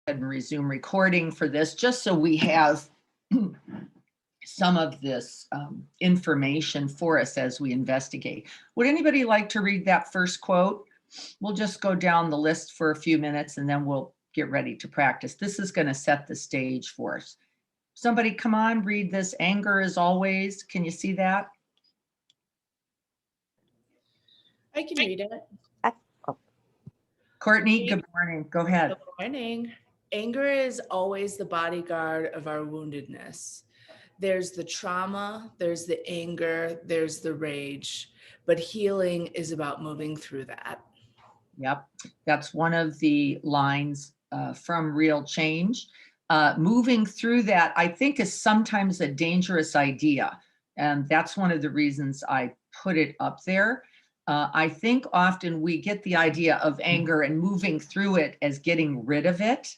and resume recording for this, just so we have some of this information for us as we investigate. Would anybody like to read that first quote? We'll just go down the list for a few minutes and then we'll get ready to practice. This is going to set the stage for us. Somebody come on, read this. Anger is always, can you see that? I can read it. Courtney, good morning. Go ahead. Good morning. Anger is always the bodyguard of our woundedness. There's the trauma, there's the anger, there's the rage, but healing is about moving through that. Yep, that's one of the lines from Real Change. Moving through that, I think, is sometimes a dangerous idea. And that's one of the reasons I put it up there. I think often we get the idea of anger and moving through it as getting rid of it.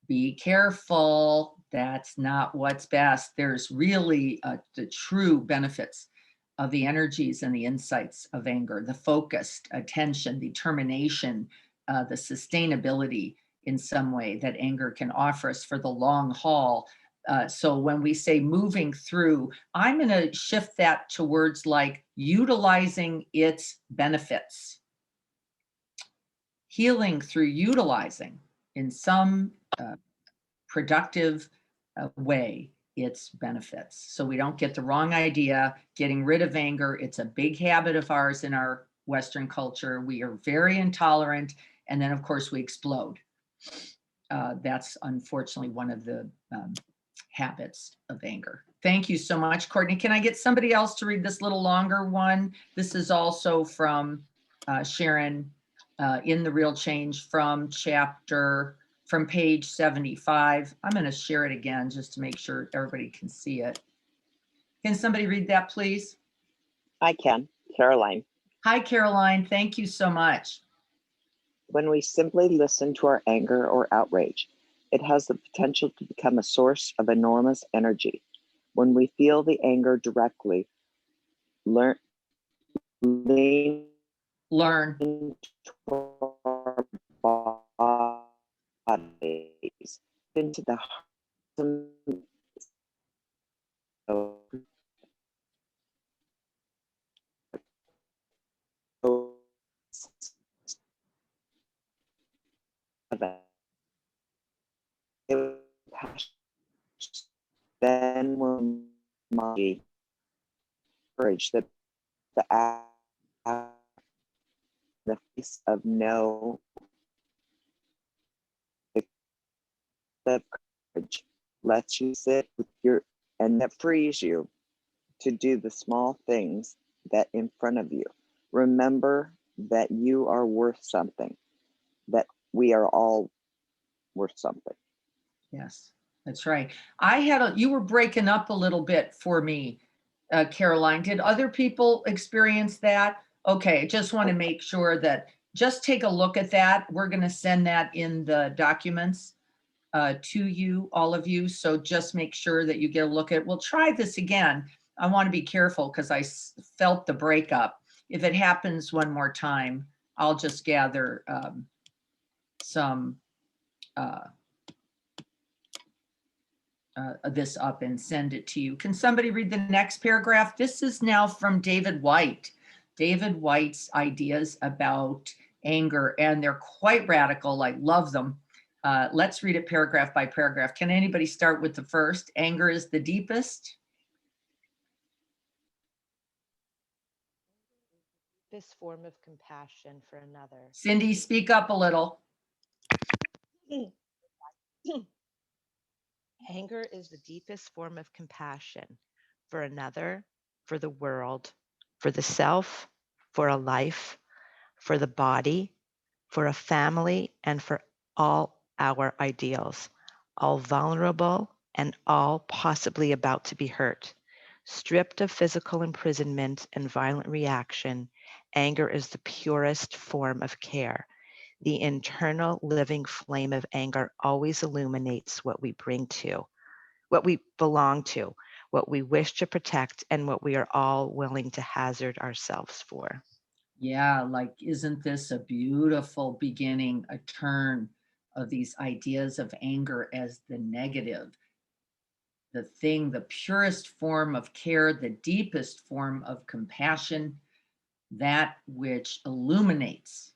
Be careful, that's not what's best. There's really the true benefits of the energies and the insights of anger, the focused attention, determination, the sustainability in some way that anger can offer us for the long haul. So when we say moving through, I'm going to shift that to words like utilizing its benefits. Healing through utilizing in some productive way its benefits. So we don't get the wrong idea. Getting rid of anger, it's a big habit of ours in our Western culture. We are very intolerant, and then of course we explode. That's unfortunately one of the habits of anger. Thank you so much, Courtney. Can I get somebody else to read this little longer one? This is also from Sharon in the Real Change from page 75. I'm going to share it again just to make sure everybody can see it. Can somebody read that, please? I can. Caroline. Hi, Caroline. Thank you so much. When we simply listen to our anger or outrage, it has the potential to become a source of enormous energy. When we feel the anger directly, learn into our bodies, into the then when my courage that the face of no, the courage lets you sit with your, and that frees you to do the small things that in front of you. Remember that you are worth something, that we are all worth something. Yes, that's right. You were breaking up a little bit for me, Caroline. Did other people experience that? Okay, just want to make sure that, just take a look at that. We're going to send that in the documents to you, all of you. So just make sure that you get a look at it. We'll try this again. I want to be careful because I felt the breakup. If it happens one more time, I'll just gather some this up and send it to you. Can somebody read the next paragraph? This is now from David White. David White's ideas about anger, and they're quite radical. I love them. Let's read it paragraph by paragraph. Can anybody start with the first? Anger is the deepest. This form of compassion for another. Cindy, speak up a little. Anger is the deepest form of compassion for another, for the world, for the self, for a life, for the body, for a family, and for all our ideals, all vulnerable and all possibly about to be hurt. Stripped of physical imprisonment and violent reaction, anger is the purest form of care. The internal living flame of anger always illuminates what we bring to, what we belong to, what we wish to protect, and what we are all willing to hazard ourselves for. Yeah, like, isn't this a beautiful beginning, a turn of these ideas of anger as the negative, the thing, the purest form of care, the deepest form of compassion, that which illuminates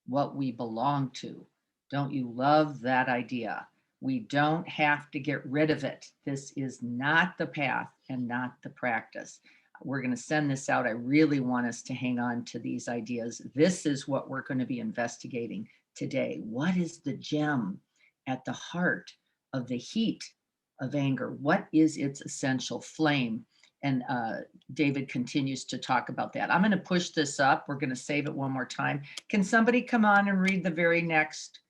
what we belong to. Don't you love that idea? We don't have to get rid of it. This is not the path and not the practice. We're going to send this out. I really want us to hang on to these ideas. This is what we're going to be investigating today. What is the gem at the heart of the heat of anger? What is its essential flame? And David continues to talk about that. I'm going to push this up. We're going to save it one more time. Can somebody come on and read the very next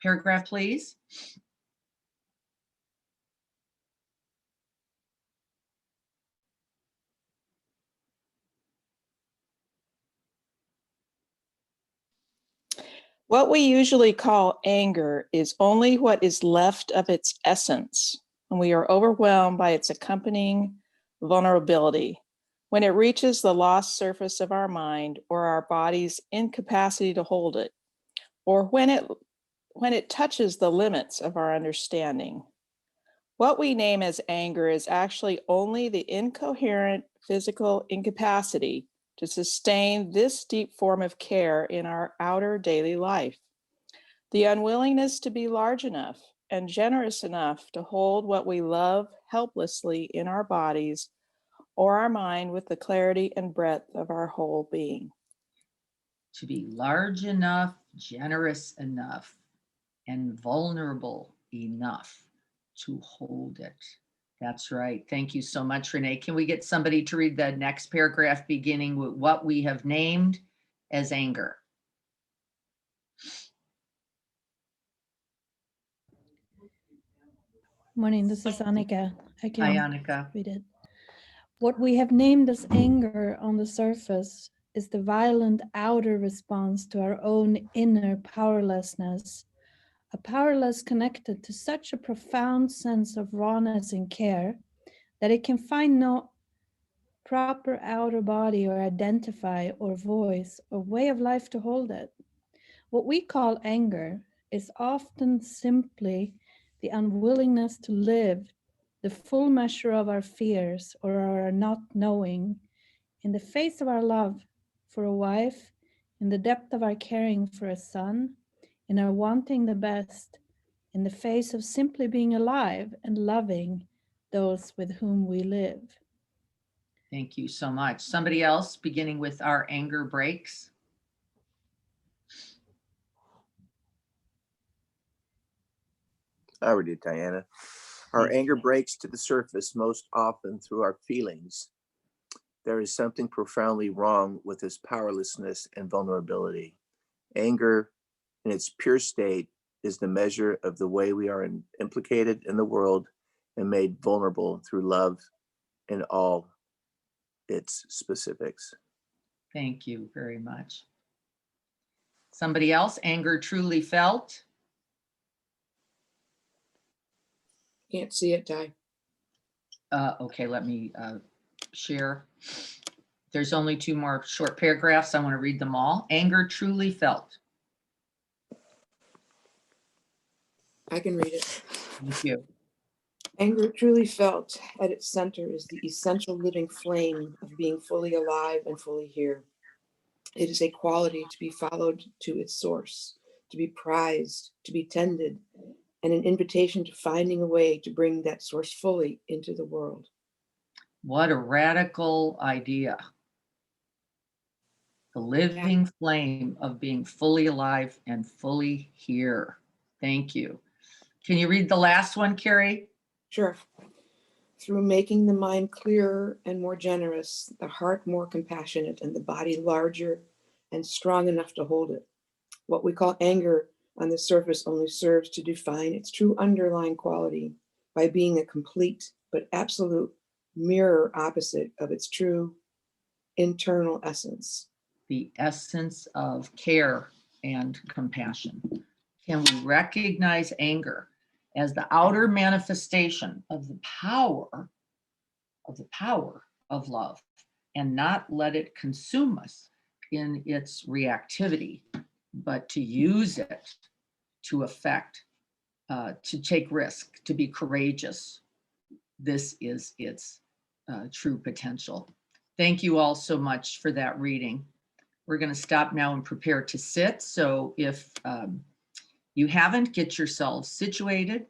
paragraph, please? What we usually call anger is only what is left of its essence, and we are overwhelmed by its accompanying vulnerability. When it reaches the lost surface of our mind or our body's incapacity to hold it, or when it touches the limits of our understanding. What we name as anger is actually only the incoherent physical incapacity to sustain this deep form of care in our outer daily life. The unwillingness to be large enough and generous enough to hold what we love helplessly in our bodies or our mind with the clarity and breadth of our whole being. To be large enough, generous enough, and vulnerable enough to hold it. That's right. Thank you so much, Renee. Can we get somebody to read the next paragraph beginning with what we have named as anger? Morning, this is Annika. I Hi, can Annika. read it. What we have named as anger on the surface is the violent outer response to our own inner powerlessness, a powerless connected to such a profound sense of rawness and care that it can find no proper outer body or identify or voice or way of life to hold it. What we call anger is often simply the unwillingness to live the full measure of our fears or our not knowing in the face of our love for a wife, in the depth of our caring for a son, in our wanting the best, in the face of simply being alive and loving those with whom we live. Thank you so much. Somebody else, beginning with our anger breaks. I already did, Diana. Our Thank you. anger breaks to the surface most often through our feelings. There is something profoundly wrong with this powerlessness and vulnerability. Anger, in its pure state, is the measure of the way we are implicated in the world and made vulnerable through love in all its specifics. Thank you very much. Somebody else, anger truly felt. Can't see it, Di. Okay, let me share. There's only two more short paragraphs. I want to read them all. Anger truly felt. I can read it. Thank you. Anger truly felt at its center is the essential living flame of being fully alive and fully here. It is a quality to be followed to its source, to be prized, to be tended, and an invitation to finding a way to bring that source fully into the world. What a radical idea. The living flame of being fully alive and fully here. Thank you. Can you read the last one, Carrie? Sure. Through making the mind clearer and more generous, the heart more compassionate, and the body larger and strong enough to hold it. What we call anger on the surface only serves to define its true underlying quality by being a complete but absolute mirror opposite of its true internal essence. The essence of care and compassion. Can we recognize anger as the outer manifestation of the power of love and not let it consume us in its reactivity, but to use it to affect, to take risk, to be courageous. This is its true potential. Thank you all so much for that reading. We're going to stop now and prepare to sit. So if you haven't, get yourselves situated.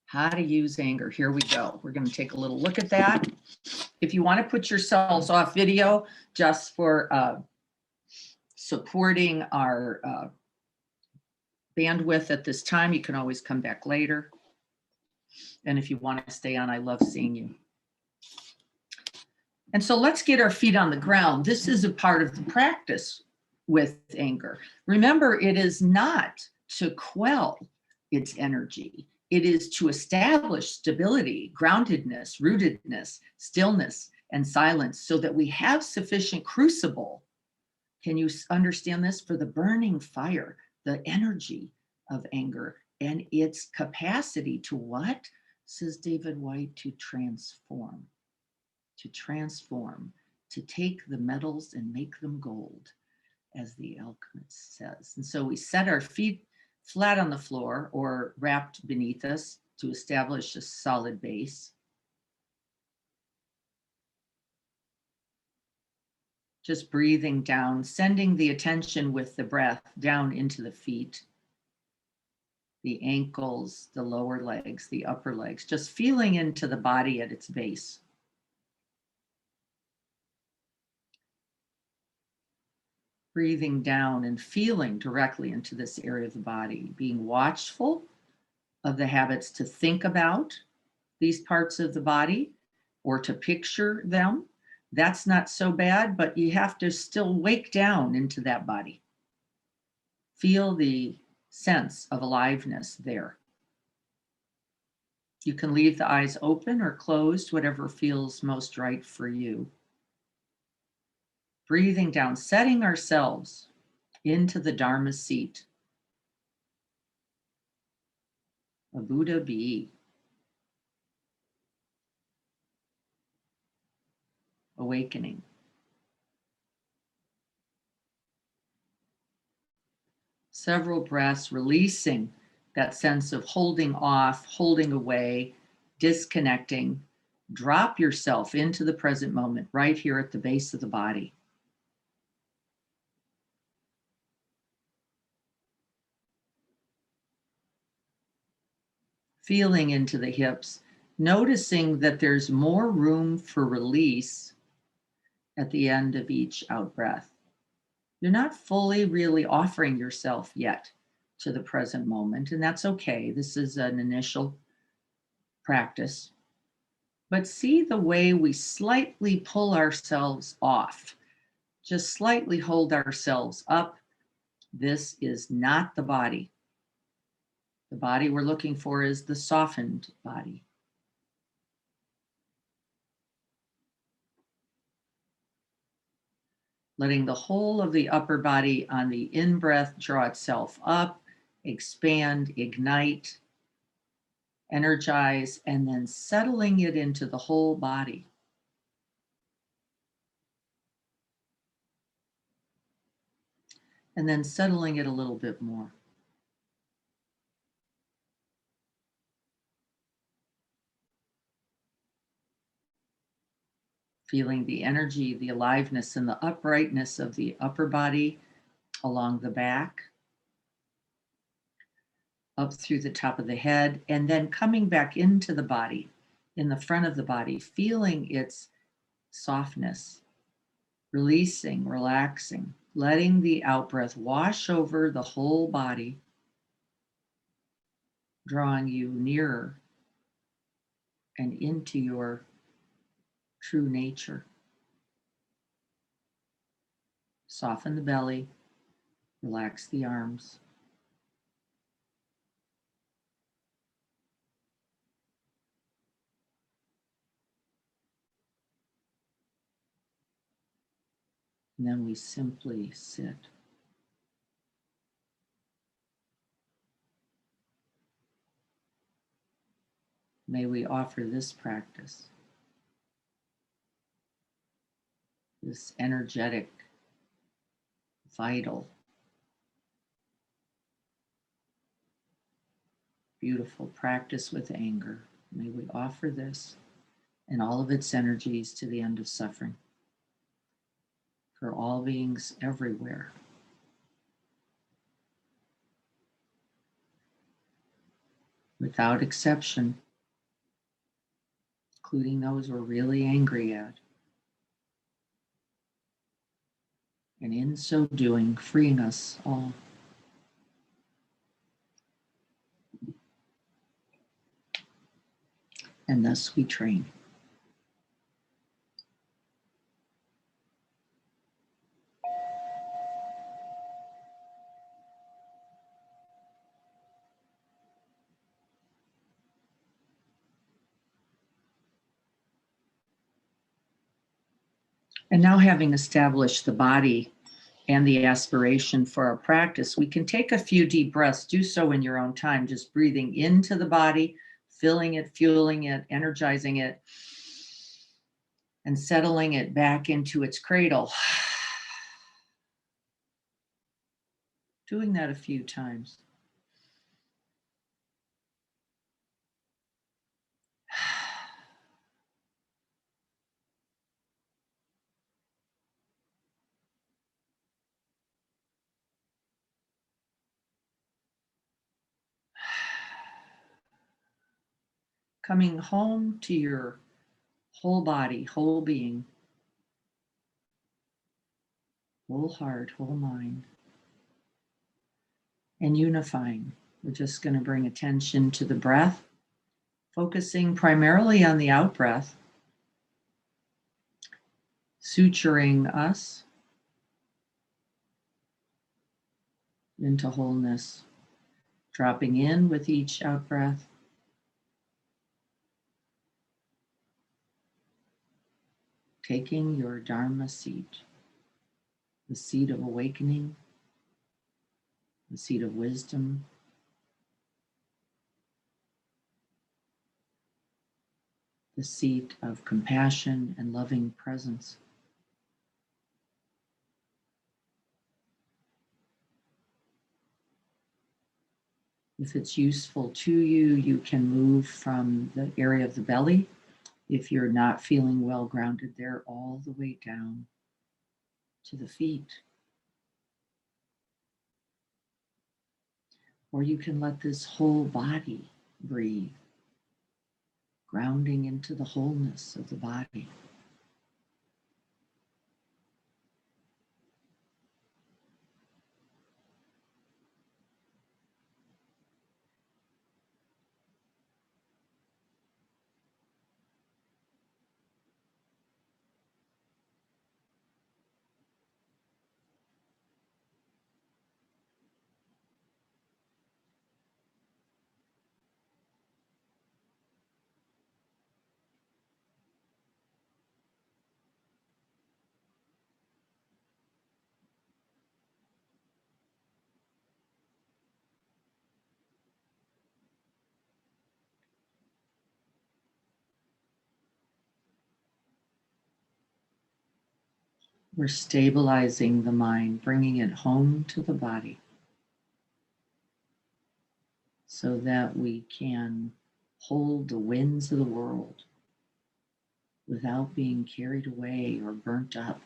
How to use anger. Here we go. We're going to take a little look at that. If you want to put yourselves off video just for supporting our bandwidth at this time, you can always come back later. And if you want to stay on, I love seeing you. And so let's get our feet on the ground. This is a part of the practice with anger. Remember, it is not to quell its energy. It is to establish stability, groundedness, rootedness, stillness, and silence so that we have sufficient crucible. Can you understand this? For the burning fire, the energy of anger and its capacity to what? Says David Whyte, to transform, to take the metals and make them gold, as the alchemist says. And so we set our feet flat on the floor or wrapped beneath us to establish a solid base. Just breathing down, sending the attention with the breath down into the feet, the ankles, the lower legs, the upper legs, just feeling into the body at its base. Breathing down and feeling directly into this area of the body, being watchful of the habits to think about these parts of the body or to picture them. That's not so bad, but you have to still wake down into that body. Feel the sense of aliveness there. You can leave the eyes open or closed, whatever feels most right for you. Breathing down, setting ourselves into the Dharma seat. A Buddha be. Awakening. Several breaths, releasing that sense of holding off, holding away, disconnecting. Drop yourself into the present moment right here at the base of the body. Feeling into the hips, noticing that there's more room for release at the end of each out breath. You're not fully really offering yourself yet to the present moment, and that's okay. This is an initial practice. But see the way we slightly pull ourselves off, just slightly hold ourselves up. This is not the body. The body we're looking for is the softened body. Letting the whole of the upper body on the in-breath draw itself up, expand, ignite, energize, and then settling it into the whole body. And then settling it a little bit more. Feeling the energy, the aliveness, and the uprightness of the upper body along the back, up through the top of the head, and then coming back into the body, in the front of the body, feeling its softness, releasing, relaxing, letting the out-breath wash over the whole body, drawing you nearer and into your true nature. Soften the belly, relax the arms. And then we simply sit. May we offer this practice, this energetic, vital beautiful practice with anger. May we offer this and all of its energies to the end of suffering for all beings everywhere. Without exception, including those we're really angry at. And in so doing, freeing us all. And thus we train. And now, having established the body and the aspiration for our practice, we can take a few deep breaths. Do so in your own time, just breathing into the body, filling it, fueling it, energizing it, and settling it back into its cradle. Doing that a few times. Coming home to your whole body, whole being, whole heart, whole mind, and unifying. We're just going to bring attention to the breath, focusing primarily on the out breath, suturing us into wholeness, dropping in with each out breath, taking your Dharma seat, the seat of awakening, the seat of wisdom, the seat of compassion and loving presence. If it's useful to you, you can move from the area of the belly, if you're not feeling well grounded there, all the way down to the feet. Or you can let this whole body breathe, grounding into the wholeness of the body. We're stabilizing the mind, bringing it home to the body so that we can hold the winds of the world without being carried away or burnt up.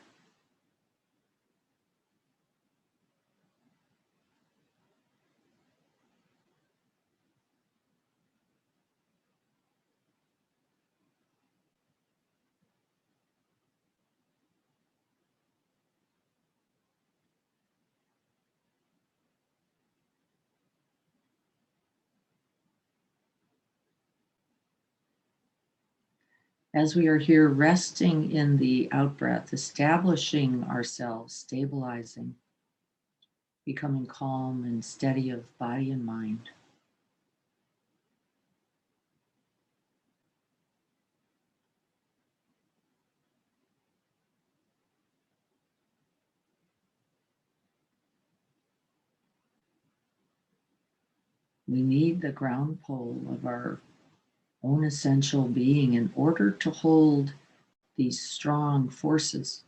As we are here resting in the out breath, establishing ourselves, stabilizing, becoming calm and steady of body and mind. We need the ground pole of our own essential being in order to hold these strong forces.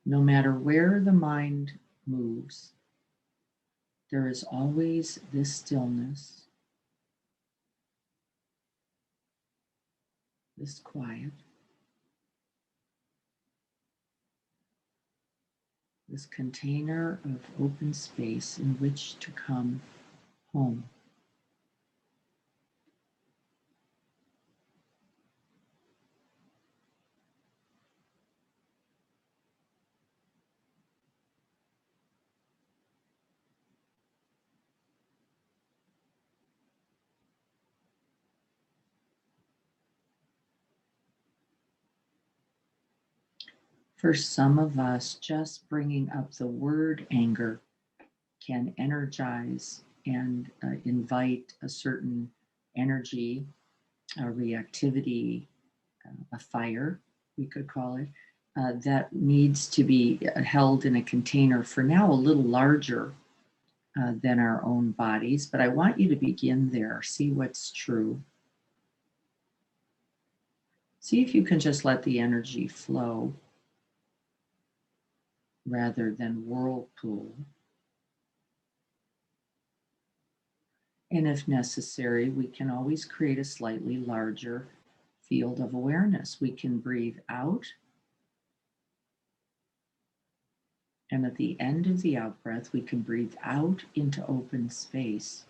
No matter where the mind moves, there is always this stillness, this quiet, this container of open space in which to come home. For some of us, just bringing up the word anger can energize and invite a certain energy, a reactivity, a fire, we could call it, that needs to be held in a container for now a little larger than our own bodies. But I want you to begin there, see what's true. See if you can just let the energy flow rather than whirlpool. And if necessary, we can always create a slightly larger field of awareness. We can breathe out. And at the end of the out breath, we can breathe out into open space,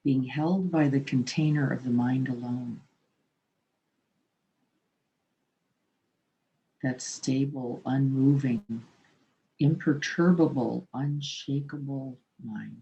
being held by the container of the mind alone. That stable, unmoving, imperturbable, unshakable mind.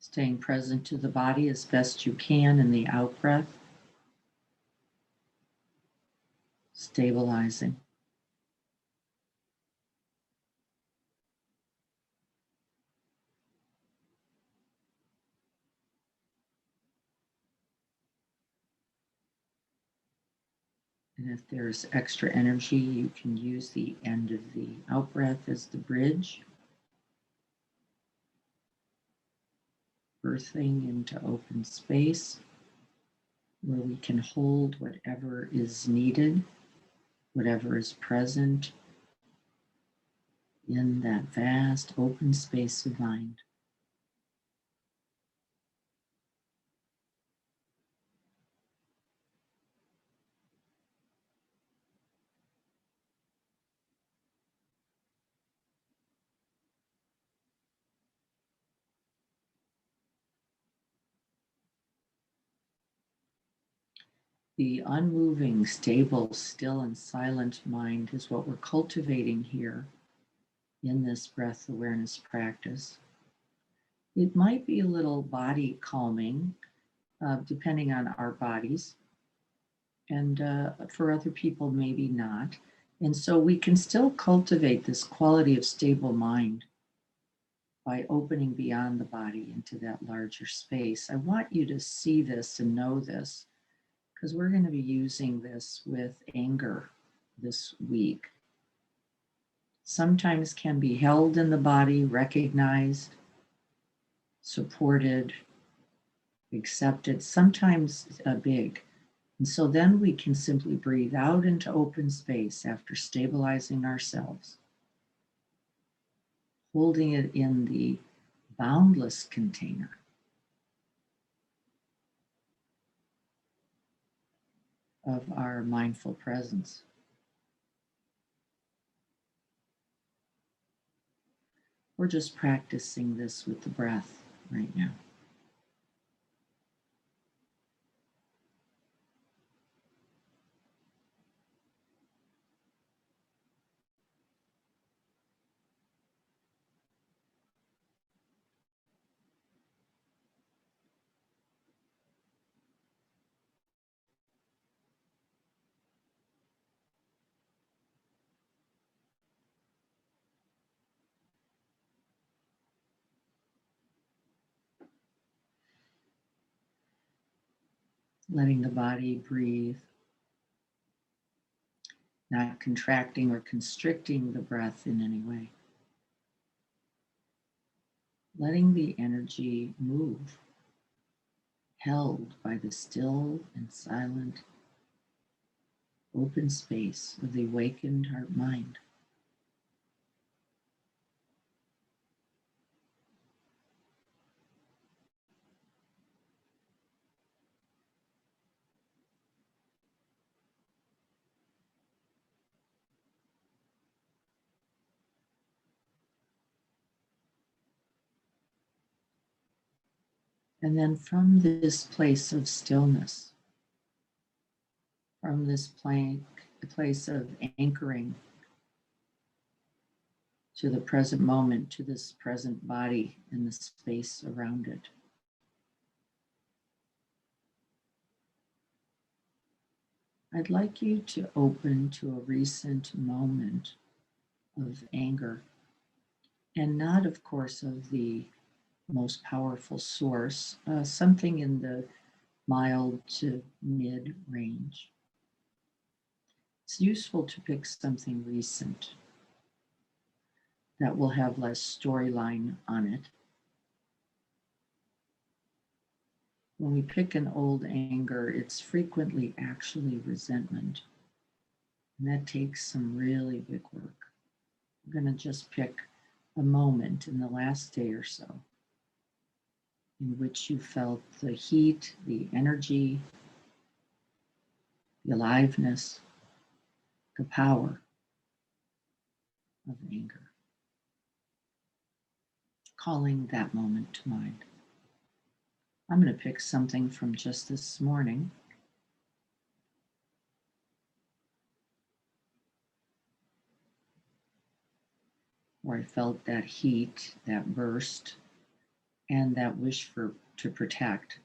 Staying present to the body as best you can in the out breath. Stabilizing. And if there's extra energy, you can use the end of the out breath as the bridge. Birthing into open space where we can hold whatever is needed, whatever is present in that vast open space of mind. The unmoving, stable, still, and silent mind is what we're cultivating here in this breath awareness practice. It might be a little body calming, depending on our bodies, and for other people, maybe not. And so we can still cultivate this quality of stable mind by opening beyond the body into that larger space. I want you to see this and know this, because we're going to be using this with anger this week. Sometimes can be held in the body, recognized, supported, accepted, sometimes big, And so then we can simply breathe out into open space after stabilizing ourselves, holding it in the boundless container of our mindful presence. We're just practicing this with the breath right now. Letting the body breathe, not contracting or constricting the breath in any way. Letting the energy move, held by the still and silent open space of the awakened heart mind. And then from this place of stillness, from this place of anchoring to the present moment, to this present body and the space around it, I'd like you to open to a recent moment of anger, and not, of course, of the most powerful source, something in the mild to mid range. It's useful to pick something recent that will have less storyline on it. When we pick an old anger, it's frequently actually resentment. And that takes some really big work. We're going to just pick a moment in the last day or so in which you felt the heat, the energy, the aliveness, the power of anger. Calling that moment to mind. I'm going to pick something from just this morning. Where I felt that heat, that burst, and that wish to protect.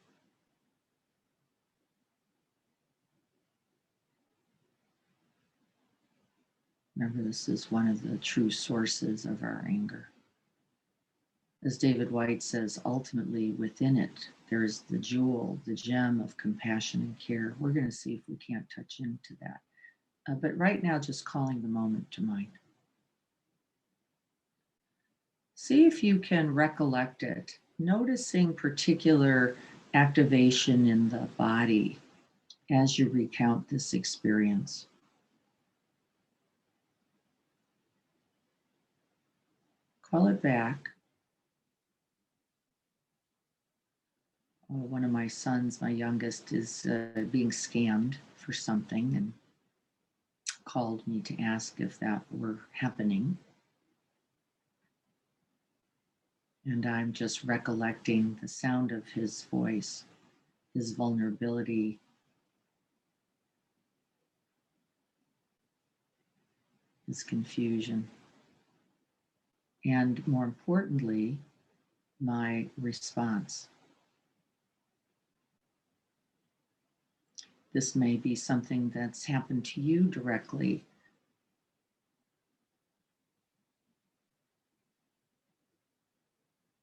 Remember, this is one of the true sources of our anger. As David White says, ultimately within it, there is the jewel, the gem of compassion and care. We're going to see if we can't touch into that. But right now, just calling the moment to mind. See if you can recollect it, noticing particular activation in the body as you recount this experience. Call it back. One of my sons, my youngest, is being scammed for something and called me to ask if that were happening. And I'm just recollecting the sound of his voice, his vulnerability, his confusion, and more importantly, my response. This may be something that's happened to you directly.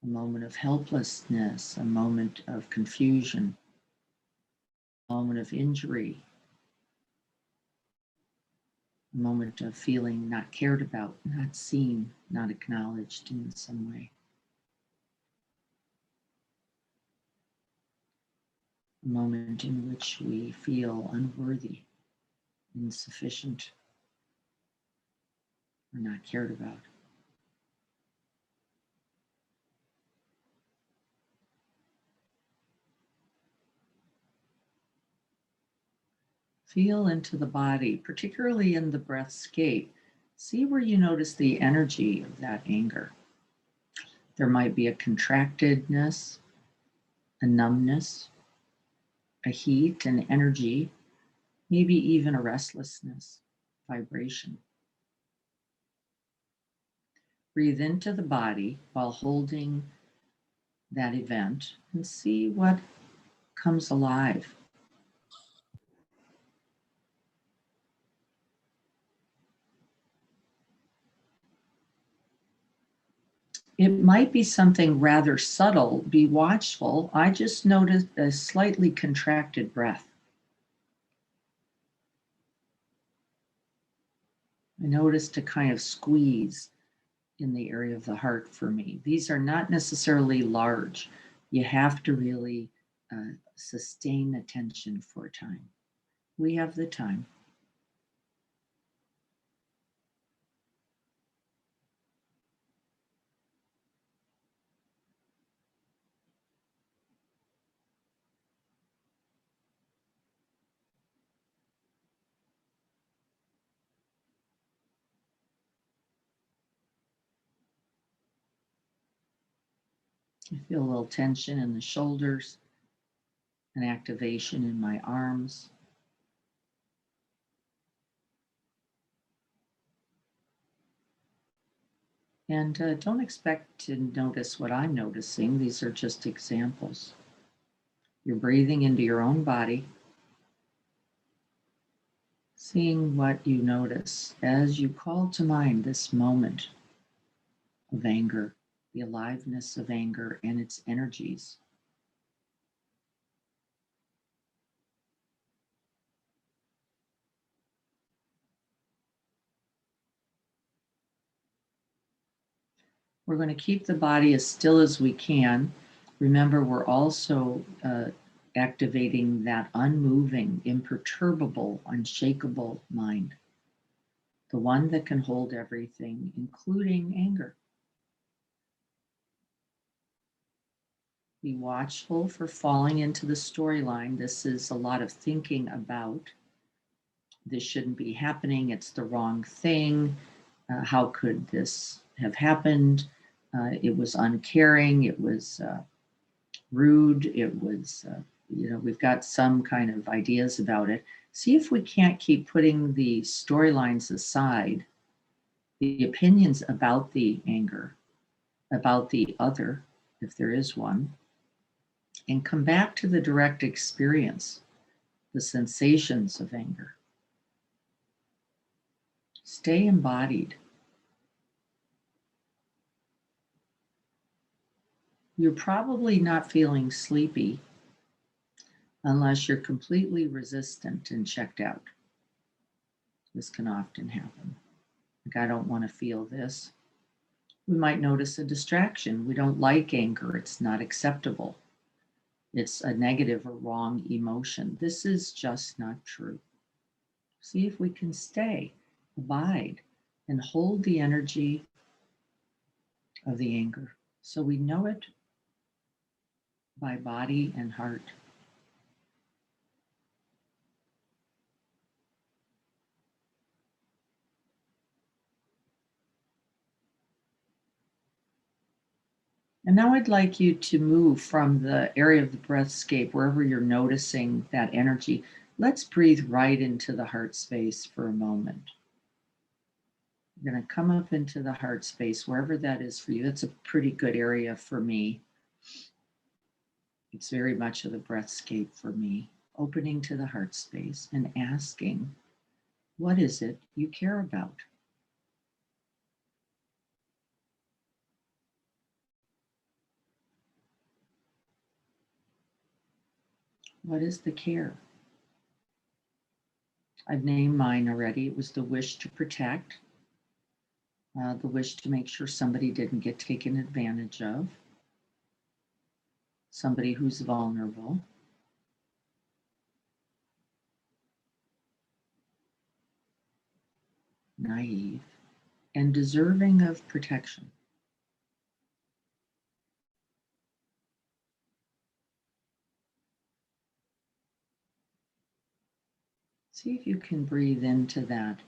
A moment of helplessness, a moment of confusion, a moment of injury, a moment of feeling not cared about, not seen, not acknowledged in some way. a moment in which we feel unworthy, insufficient, or not cared about. Feel into the body, particularly in the breathscape. See where you notice the energy of that anger. There might be a contractedness, a numbness, a heat, an energy, maybe even a restlessness, vibration. Breathe into the body while holding that event and see what comes alive. It might be something rather subtle. Be watchful. I just noticed a slightly contracted breath. I noticed a kind of squeeze in the area of the heart for me. These are not necessarily large. You have to really sustain attention for a time. We have the time. I feel a little tension in the shoulders, an activation in my arms. And don't expect to notice what I'm noticing. These are just examples. You're breathing into your own body, seeing what you notice as you call to mind this moment of anger, the aliveness of anger and its energies. We're going to keep the body as still as we can. Remember, we're also activating that unmoving, imperturbable, unshakable mind, the one that can hold everything, including anger. Be watchful for falling into the storyline. This is a lot of thinking about. This shouldn't be happening. It's the wrong thing. How could this have happened? It was uncaring. It was rude. It was, we've got some kind of ideas about it. See if we can't keep putting the storylines aside, the opinions about the anger, about the other, if there is one, and come back to the direct experience, the sensations of anger. Stay embodied. You're probably not feeling sleepy unless you're completely resistant and checked out. This can often happen. Like, I don't want to feel this. We might notice a distraction. We don't like anger. It's not acceptable. It's a negative or wrong emotion. This is just not true. See if we can stay, abide, and hold the energy of the anger so we know it by body and heart. And now I'd like you to move from the area of the breathscape, wherever you're noticing that energy. Let's breathe right into the heart space for a moment. You're going to come up into the heart space, wherever that is for you. That's a pretty good area for me. It's very much of the breathscape for me. Opening to the heart space and asking, what is it you care about? What is the care? I've named mine already. It was the wish to protect, the wish to make sure somebody didn't get taken advantage of, somebody who's vulnerable. naive, and deserving of protection. See if you can breathe into that.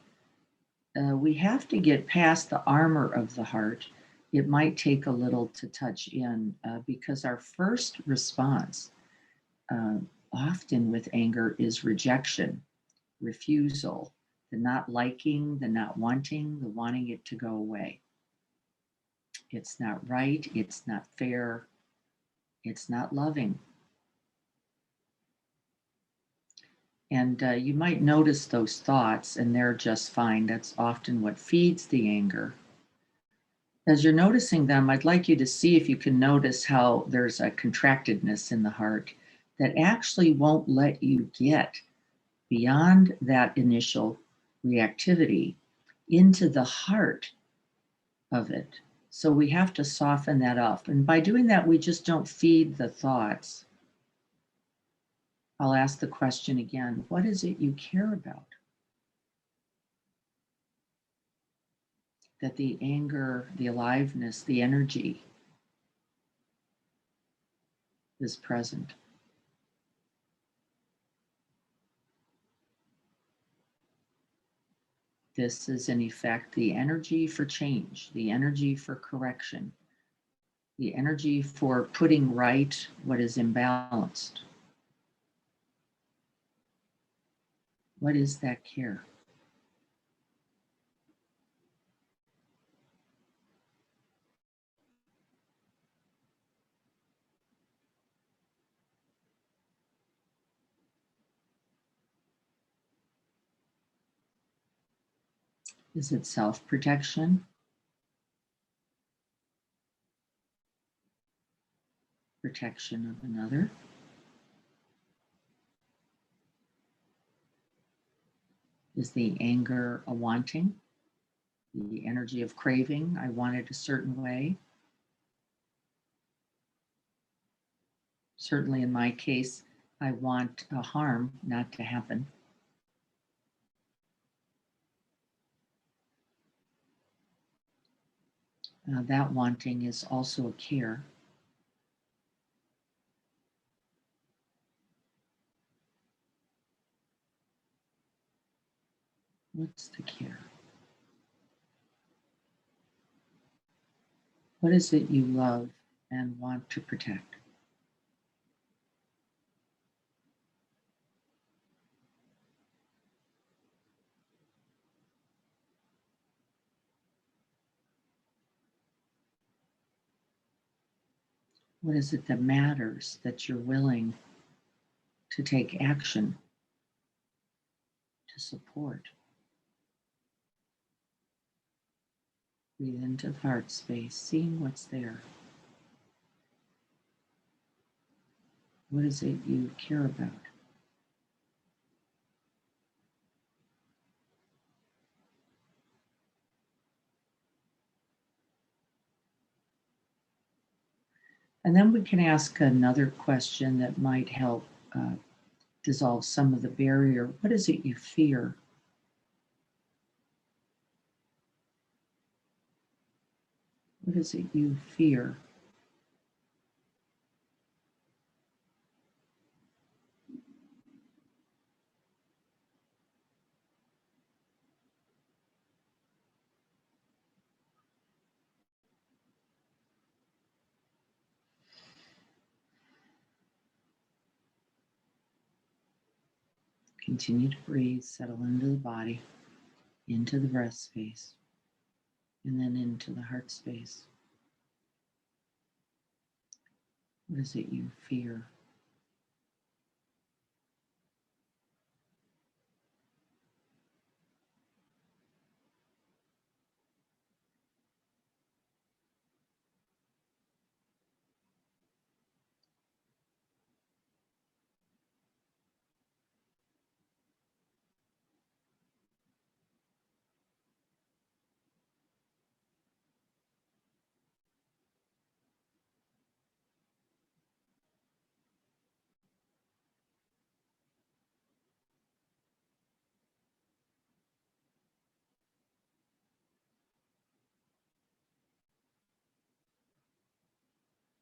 We have to get past the armor of the heart. It might take a little to touch in because our first response, often with anger, is rejection, refusal, the not liking, the not wanting, the wanting it to go away. It's not right, it's not fair, it's not loving. And you might notice those thoughts, and they're just fine. That's often what feeds the anger. As you're noticing them, I'd like you to see if you can notice how there's a contractedness in the heart that actually won't let you get beyond that initial reactivity into the heart of it. So we have to soften that up. And by doing that, we just don't feed the thoughts. I'll ask the question again, what is it you care about? That the anger, the aliveness, the energy is present. This is, in effect, the energy for change, the energy for correction, the energy for putting right what is imbalanced. What is that care? Is it self-protection? Protection of another? Is the anger a wanting? The energy of craving, I want it a certain way? Certainly in my case, I want harm not to happen. That wanting is also a care. What's the care? What is it you love and want to protect? What is it that matters that you're willing to take action to support? Breathe into the heart space, seeing what's there. What is it you care about? And then we can ask another question that might help dissolve some of the barrier. What is it you fear? What is it you fear? Continue to breathe, settle into the body, into the breath space, and then into the heart space. What is it you fear?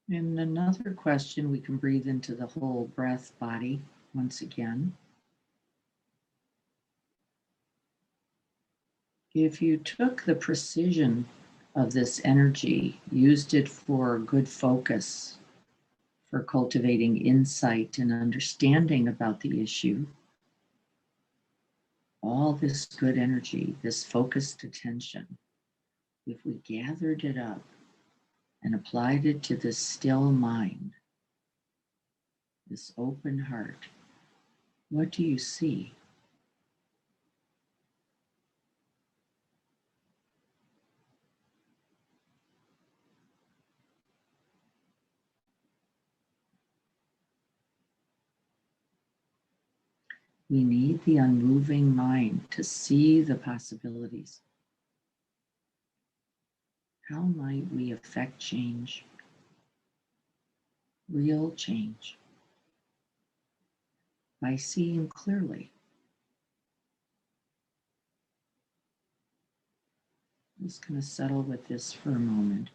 And another question, we can breathe into the whole breath body once again. If you took the precision of this energy, used it for good focus, for cultivating insight and understanding about the issue, all this good energy, this focused attention, if we gathered it up and applied it to this still mind, this open heart, what do you see? We need the unmoving mind to see the possibilities. How might we affect change? Real change. By seeing clearly. I'm just going to settle with this for a moment.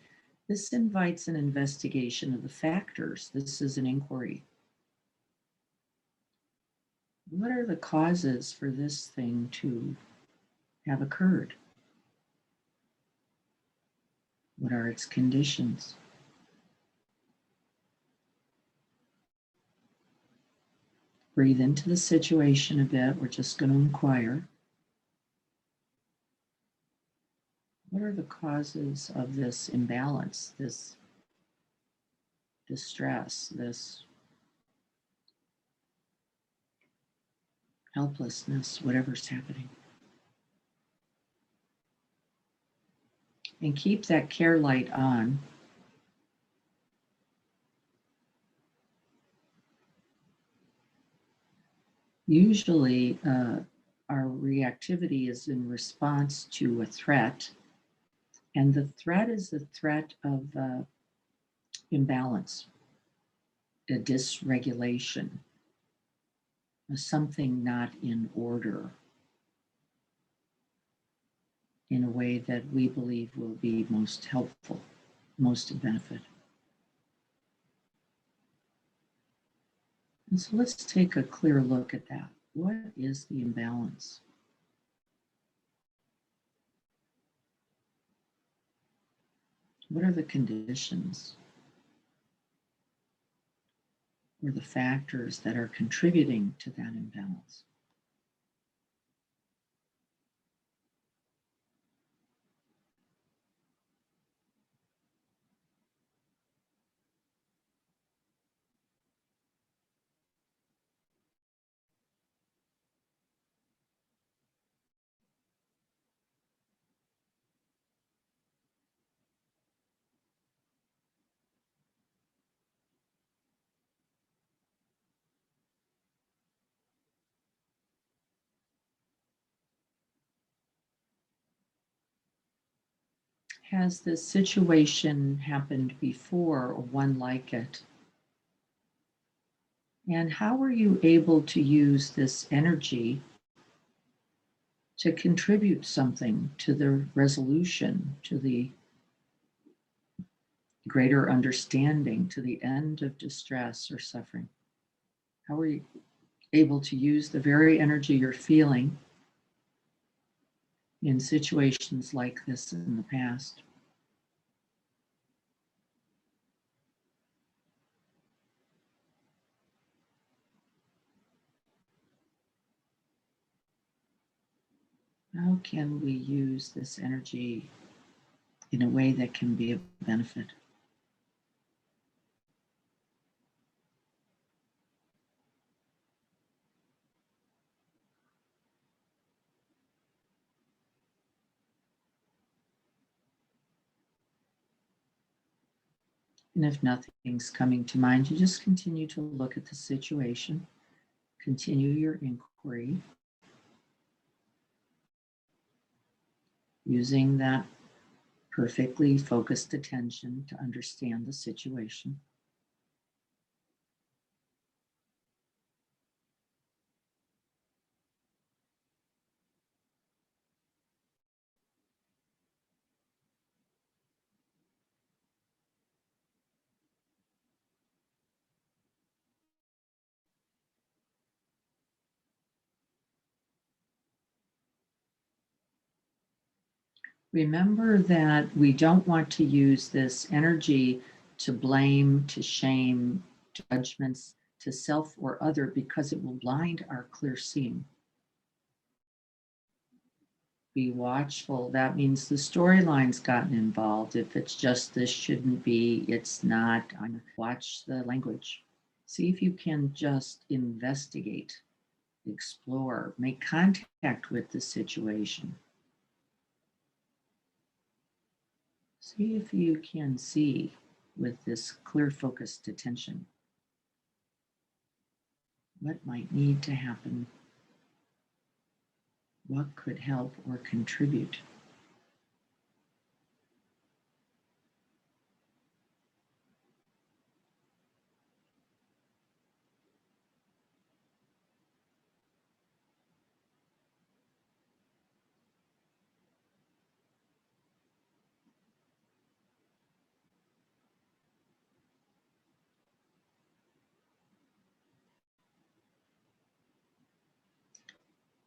This invites an investigation of the factors. This is an inquiry. What are the causes for this thing to have occurred? What are its conditions? Breathe into the situation a bit. We're just going to inquire. What are the causes of this imbalance, this distress, this helplessness, whatever's happening? And keep that care light on. Usually, our reactivity is in response to a threat, and the threat is the threat of imbalance, a dysregulation, something not in order in a way that we believe will be most helpful, most of benefit. And so let's take a clear look at that. What is the imbalance? What are the conditions or the factors that are contributing to that imbalance? Has this situation happened before or one like it? And how were you able to use this energy to contribute something to the resolution, to the greater understanding, to the end of distress or suffering? How were you able to use the very energy you're feeling in situations like this in the past? How can we use this energy in a way that can be of benefit? And if nothing's coming to mind, you just continue to look at the situation, continue your inquiry, using that perfectly focused attention to understand the situation. Remember that we don't want to use this energy to blame, to shame, to judgments, to self or other, because it will blind our clear seeing. Be watchful. That means the storyline's gotten involved. If it's just this shouldn't be, it's not. Watch the language. See if you can just investigate, explore, make contact with the situation. See if you can see with this clear focused attention what might need to happen, what could help or contribute.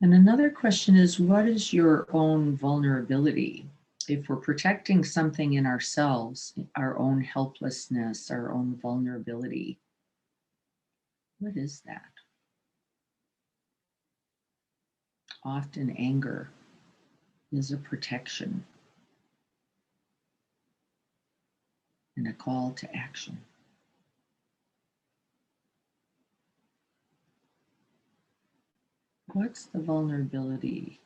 And another question is, what is your own vulnerability? If we're protecting something in ourselves, our own helplessness, our own vulnerability, what is that? Often anger is a protection and a call to action. What's the vulnerability?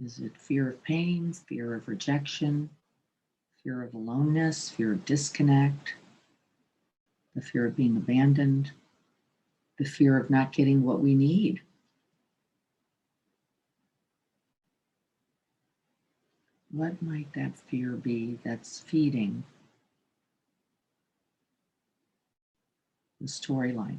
Is it fear of pain, fear of rejection, fear of aloneness, fear of disconnect, the fear of being abandoned, the fear of not getting what we need? What might that fear be that's feeding the storyline?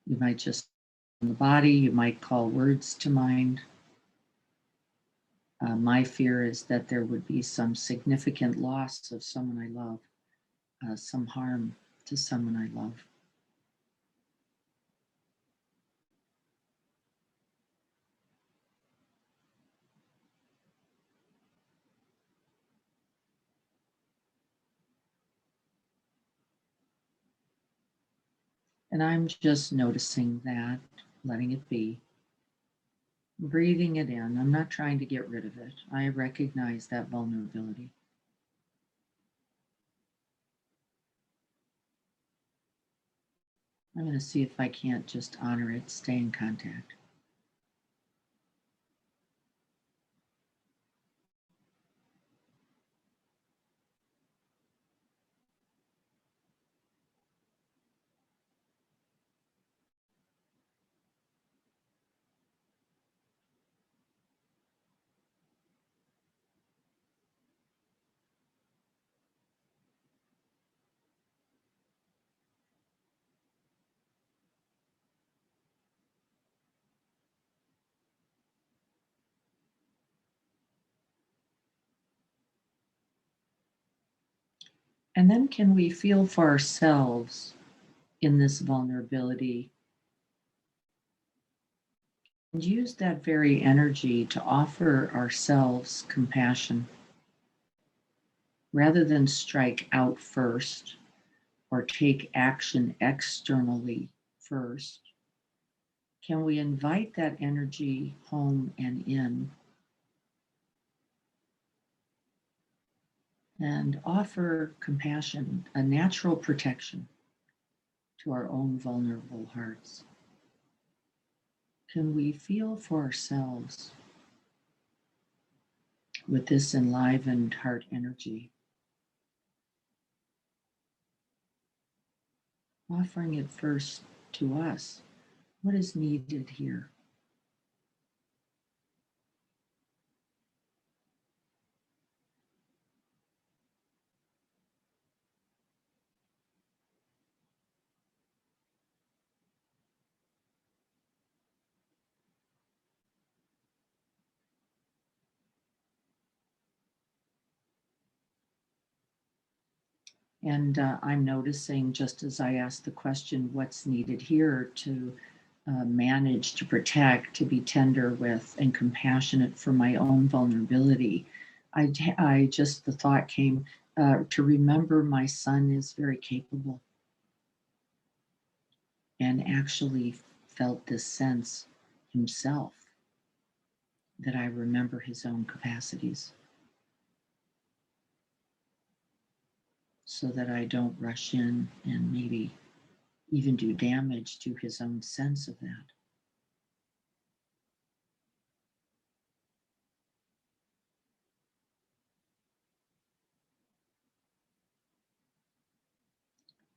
You might just in the body, you might call words to mind. My fear is that there would be some significant loss of someone I love, some harm to someone I love. And I'm just noticing that, letting it be, breathing it in. I'm not trying to get rid of it. I recognize that vulnerability. I'm going to see if I can't just honor it, stay in contact. And then can we feel for ourselves in this vulnerability and use that very energy to offer ourselves compassion rather than strike out first or take action externally first? Can we invite that energy home and in and offer compassion, a natural protection to our own vulnerable hearts? Can we feel for ourselves with this enlivened heart energy, offering it first to us? What is needed here? And I'm noticing, just as I asked the question, what's needed here to manage, to protect, to be tender with, and compassionate for my own vulnerability. I just, the thought came to remember my son is very capable and actually felt this sense himself that I remember his own capacities so that I don't rush in and maybe even do damage to his own sense of that.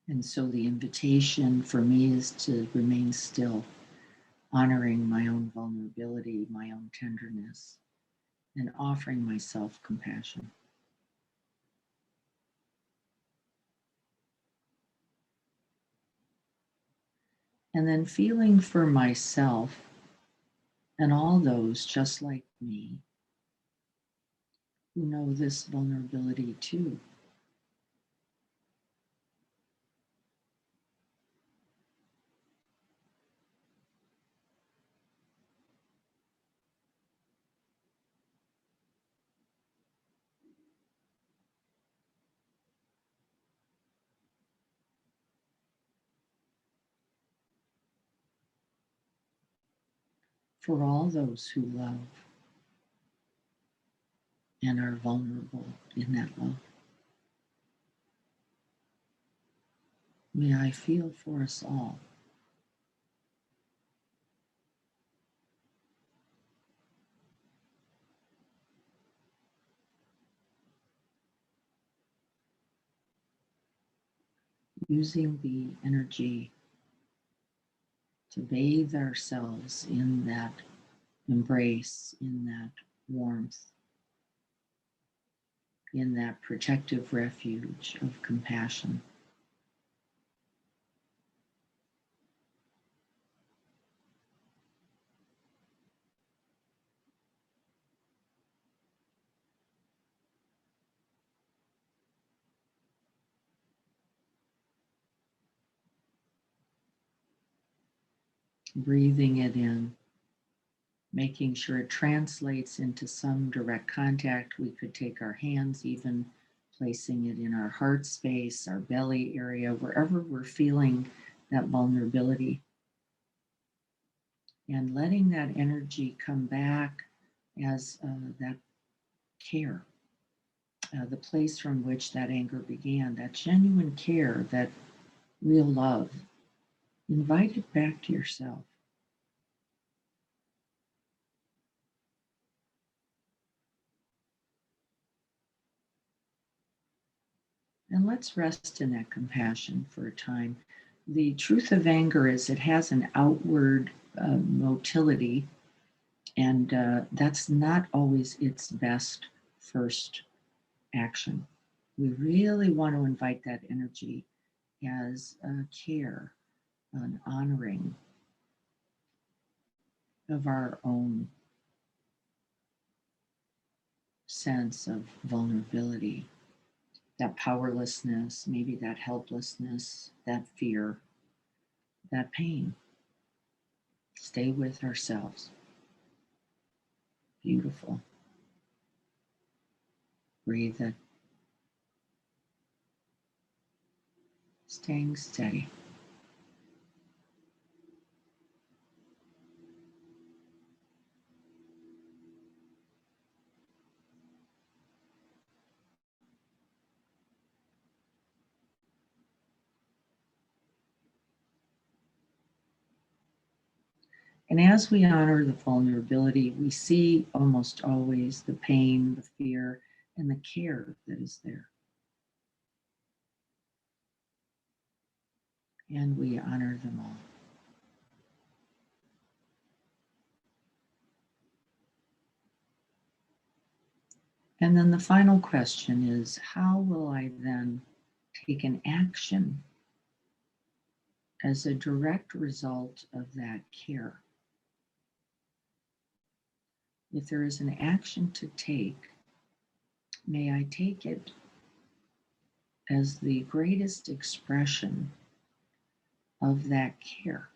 And so the invitation for me is to remain still, honoring my own vulnerability, my own tenderness, and offering myself compassion. And then feeling for myself and all those just like me who know this vulnerability too. For all those who love and are vulnerable in that love. May I feel for us all. Using the energy to bathe ourselves in that embrace, in that warmth, in that protective refuge of compassion. Breathing it in, making sure it translates into some direct contact. We could take our hands, even placing it in our heart space, our belly area, wherever we're feeling that vulnerability. And letting that energy come back as that care, the place from which that anger began, that genuine care, that real love. Invite it back to yourself. And let's rest in that compassion for a time. The truth of anger is it has an outward motility, and that's not always its best first action. We really want to invite that energy as care, an honoring of our own sense of vulnerability, that powerlessness, maybe that helplessness, that fear, that pain. Stay with ourselves. Beautiful. Breathe it. Staying steady. And as we honor the vulnerability, we see almost always the pain, the fear, and the care that is there. And we honor them all. And then the final question is, how will I then take an action as a direct result of that care? If there is an action to take, may I take it as the greatest expression of that care.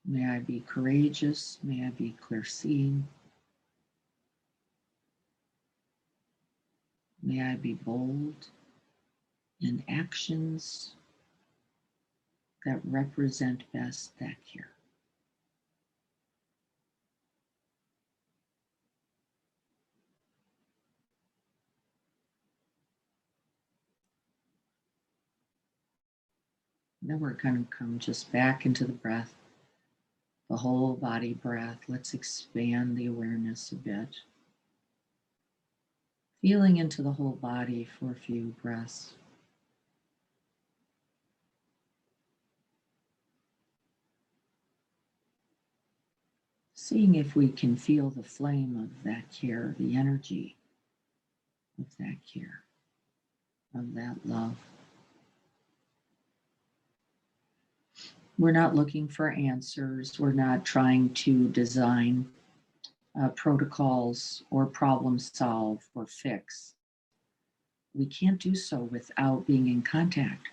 May I be courageous. May I be clear-seeing. May I be bold in actions that represent best that care. Then we're going to come just back into the breath, the whole body breath. Let's expand the awareness a bit. Feeling into the whole body for a few breaths. Seeing if we can feel the flame of that care, the energy of that care, of that love. We're not looking for answers. We're not trying to design protocols or problem solve or fix. We can't do so without being in contact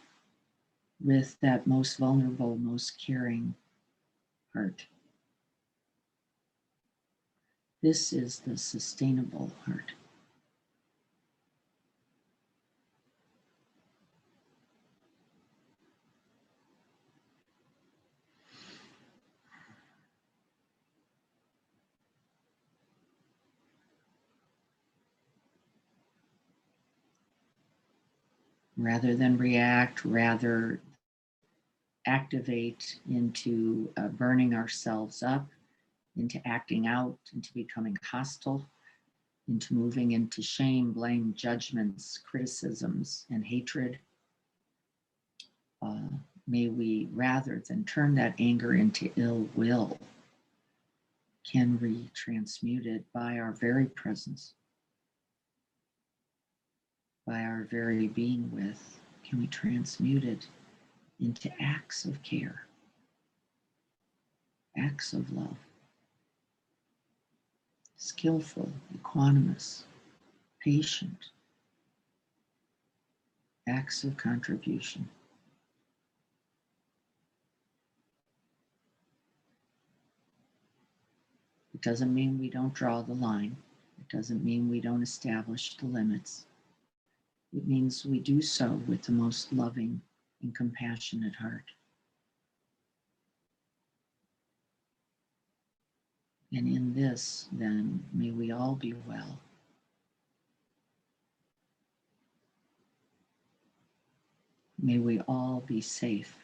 with that most vulnerable, most caring heart. This is the sustainable heart. Rather than react, rather activate into burning ourselves up, into acting out, into becoming hostile, into moving into shame, blame, judgments, criticisms, and hatred. May we, rather than turn that anger into ill will, can we transmute it by our very presence, by our very being with? Can we transmute it into acts of care, acts of love, skillful, equanimous, patient, acts of contribution? It doesn't mean we don't draw the line. It doesn't mean we don't establish the limits. It means we do so with the most loving and compassionate heart. And in this, then, may we all be well. May we all be safe.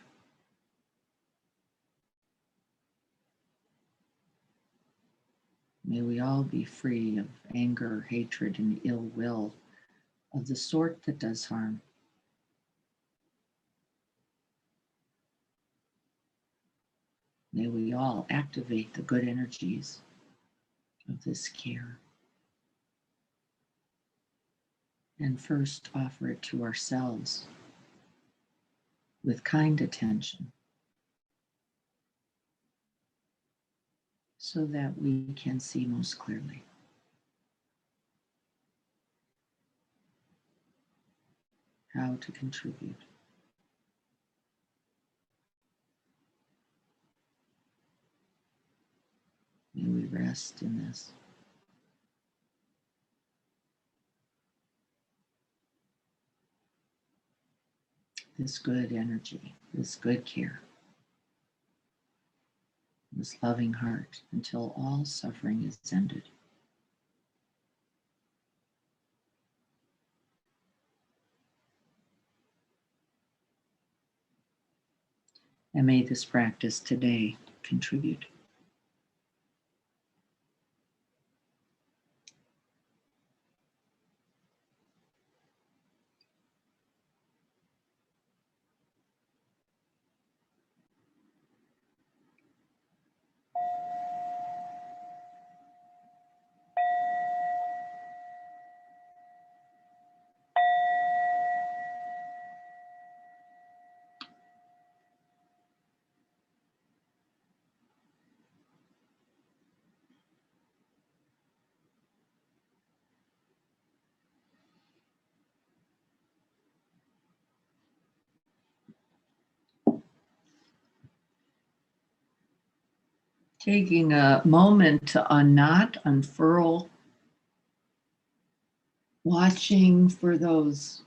May we all be free of anger, hatred, and ill will of the sort that does harm. May we all activate the good energies of this care. And first offer it to ourselves with kind attention, so that we can see most clearly. How to contribute. May we rest in this. This good energy, this good care, this loving heart, until all suffering is ended. And may this practice today contribute. Taking a moment to unknot, unfurl, watching for those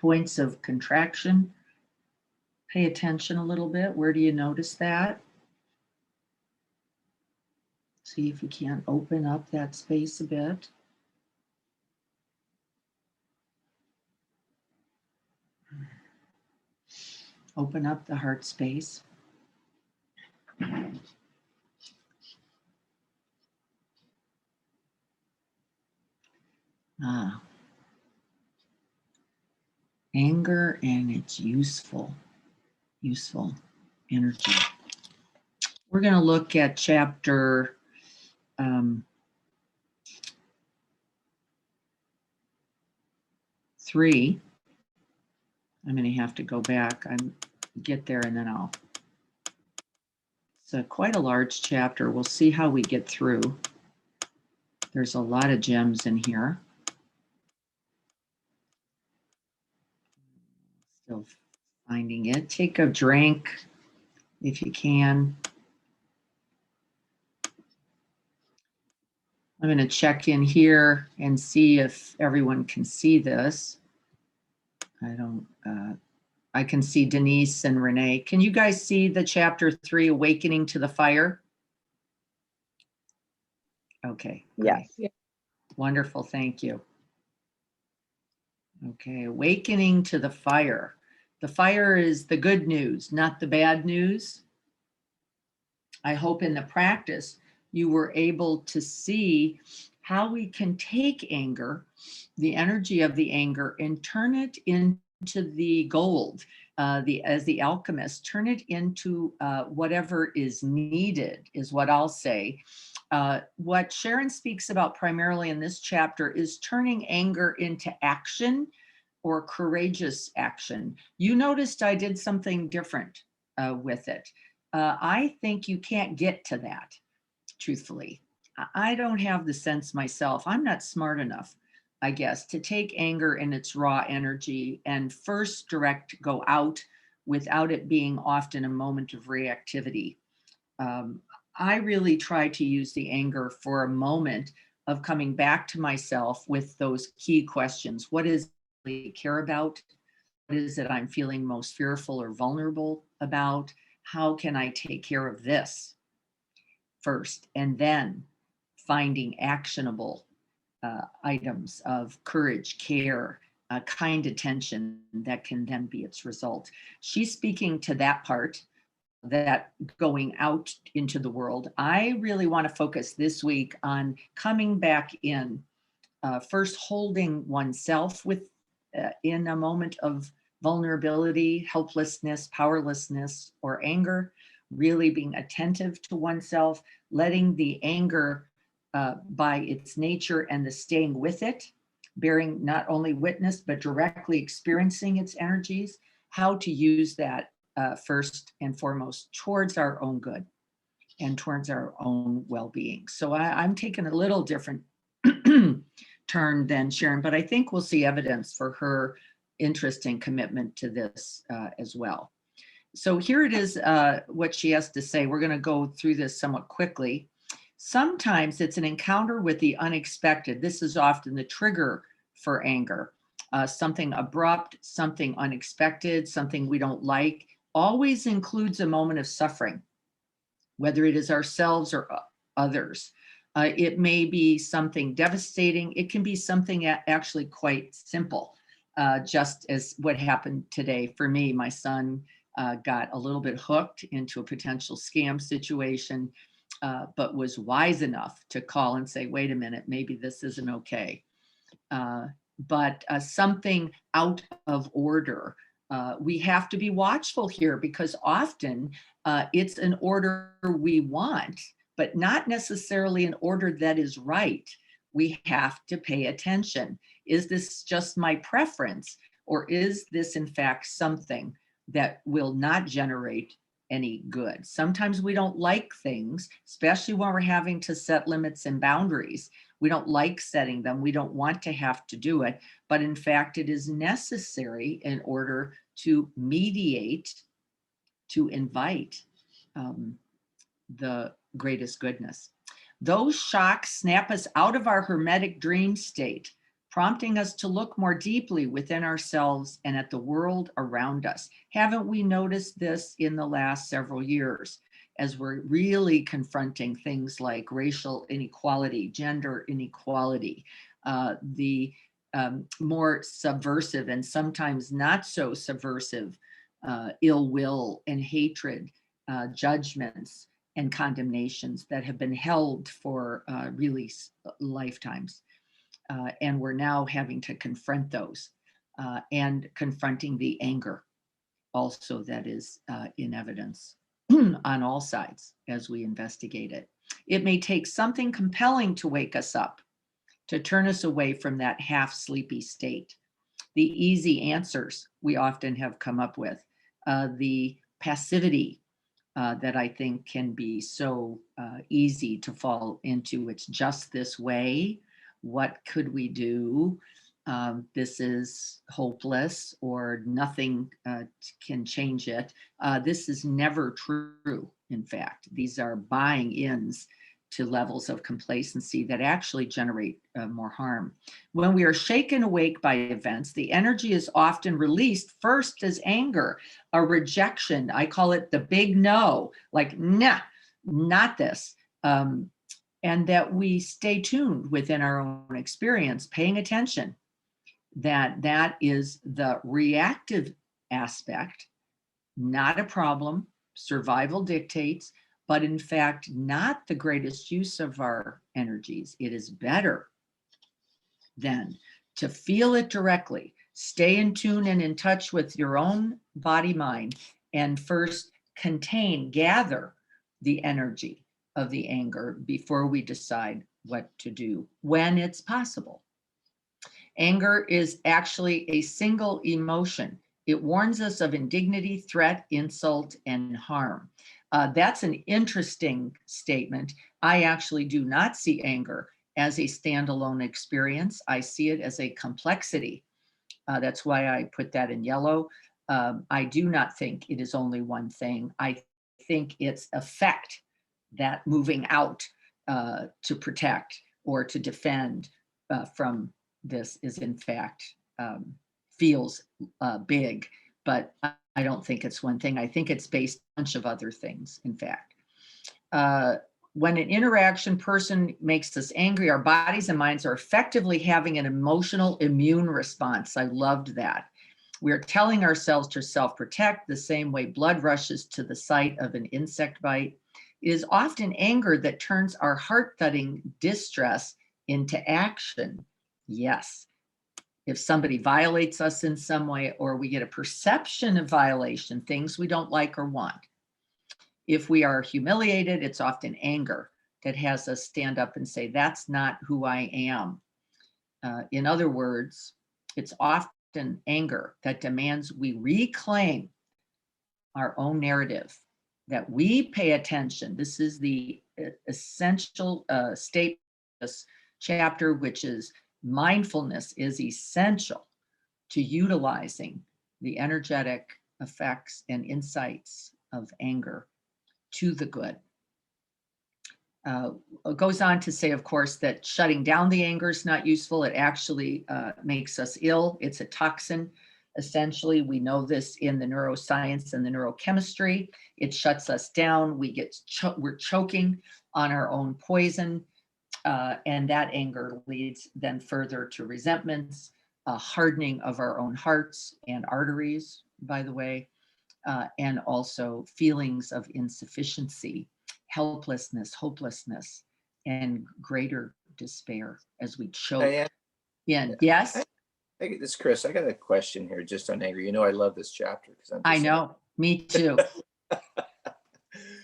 points of contraction. Pay attention a little bit. Where do you notice that? See if you can't open up that space a bit. Open up the heart space. Ah. Anger and its useful energy. We're going to look at chapter 3. I'm going to have to go back and get there, and then it's quite a large chapter. We'll see how we get through. There's a lot of gems in here. Still finding it. Take a drink if you can. I'm going to check in here and see if everyone can see this. I can see Denise and Renee. Can you guys see the chapter 3, Awakening to the Fire? Okay. Yes. Yeah. Wonderful. Thank you. Okay. Awakening to the fire. The fire is the good news, not the bad news. I hope in the practice you were able to see how we can take anger, the energy of the anger, and turn it into the gold, as the alchemist, turn it into whatever is needed, is what I'll say. What Sharon speaks about primarily in this chapter is turning anger into action or courageous action. You noticed I did something different with it. I think you can't get to that, truthfully. I don't have the sense myself. I'm not smart enough, I guess, to take anger in its raw energy and first go out without it being often a moment of reactivity. I really try to use the anger for a moment of coming back to myself with those key questions. What is it I care about? What is it I'm feeling most fearful or vulnerable about? How can I take care of this first? And then finding actionable items of courage, care, kind attention that can then be its result. She's speaking to that part, that going out into the world. I really want to focus this week on coming back in, first holding oneself in a moment of vulnerability, helplessness, powerlessness, or anger, really being attentive to oneself, letting the anger by its nature and the staying with it, bearing not only witness, but directly experiencing its energies, how to use that first and foremost towards our own good and towards our own well-being. So I'm taking a little different turn than Sharon, but I think we'll see evidence for her interest and commitment to this as well. So here it is, what she has to say. We're going to go through this somewhat quickly. Sometimes it's an encounter with the unexpected. This is often the trigger for anger. Something abrupt, something unexpected, something we don't like, always includes a moment of suffering, whether it is ourselves or others. It may be something devastating. It can be something actually quite simple, just as what happened today for me. My son got a little bit hooked into a potential scam situation, but was wise enough to call and say, wait a minute, maybe this isn't okay. But something out of order. We have to be watchful here because often it's an order we want, but not necessarily an order that is right. We have to pay attention. Is this just my preference, or is this in fact something that will not generate any good? Sometimes we don't like things, especially when we're having to set limits and boundaries. We don't like setting them. We don't want to have to do it, but in fact, it is necessary in order to mediate, to invite the greatest goodness. Those shocks snap us out of our hermetic dream state, prompting us to look more deeply within ourselves and at the world around us. Haven't we noticed this in the last several years as we're really confronting things like racial inequality, gender inequality, the more subversive and sometimes not so subversive ill will and hatred, judgments and condemnations that have been held for really lifetimes. And we're now having to confront those and confronting the anger also that is in evidence on all sides as we investigate it. It may take something compelling to wake us up, to turn us away from that half sleepy state. The easy answers we often have come up with, the passivity that I think can be so easy to fall into. It's just this way. What could we do? This is hopeless, or nothing can change it. This is never true. In fact, these are buying ins to levels of complacency that actually generate more harm. When we are shaken awake by events, the energy is often released first as anger, a rejection. I call it the big no, like, nah, not this. And that we stay tuned within our own experience, paying attention that is the reactive aspect, not a problem. Survival dictates, but in fact, not the greatest use of our energies. It is better then to feel it directly, stay in tune and in touch with your own body, mind, and first gather the energy of the anger before we decide what to do when it's possible. Anger is actually a single emotion. It warns us of indignity, threat, insult, and harm. That's an interesting statement. I actually do not see anger as a standalone experience. I see it as a complexity. That's why I put that in yellow. I do not think it is only one thing. I think it's effect, that moving out to protect or to defend from this is in fact feels big, but I don't think it's one thing. I think it's based on a bunch of other things, in fact. When an interaction person makes us angry, our bodies and minds are effectively having an emotional immune response. I loved that. We're telling ourselves to self-protect the same way blood rushes to the site of an insect bite. It is often anger that turns our heart-thudding distress into action. Yes. If somebody violates us in some way, or we get a perception of violation, things we don't like or want. If we are humiliated, it's often anger that has us stand up and say, that's not who I am. In other words, it's often anger that demands we reclaim our own narrative, that we pay attention. This is the essential statement of this chapter, which is mindfulness is essential to utilizing the energetic effects and insights of anger to the good. It goes on to say, of course, that shutting down the anger is not useful. It actually makes us ill. It's a toxin. Essentially, we know this in the neuroscience and the neurochemistry. It shuts us down. We're choking on our own poison. And that anger leads then further to resentments, hardening of our own hearts and arteries, by the way, and also feelings of insufficiency, helplessness, hopelessness, and greater despair as we choke Diane, in. Yes, this is Chris. I got a question here just on anger. You know, I love this chapter because I know. Me too.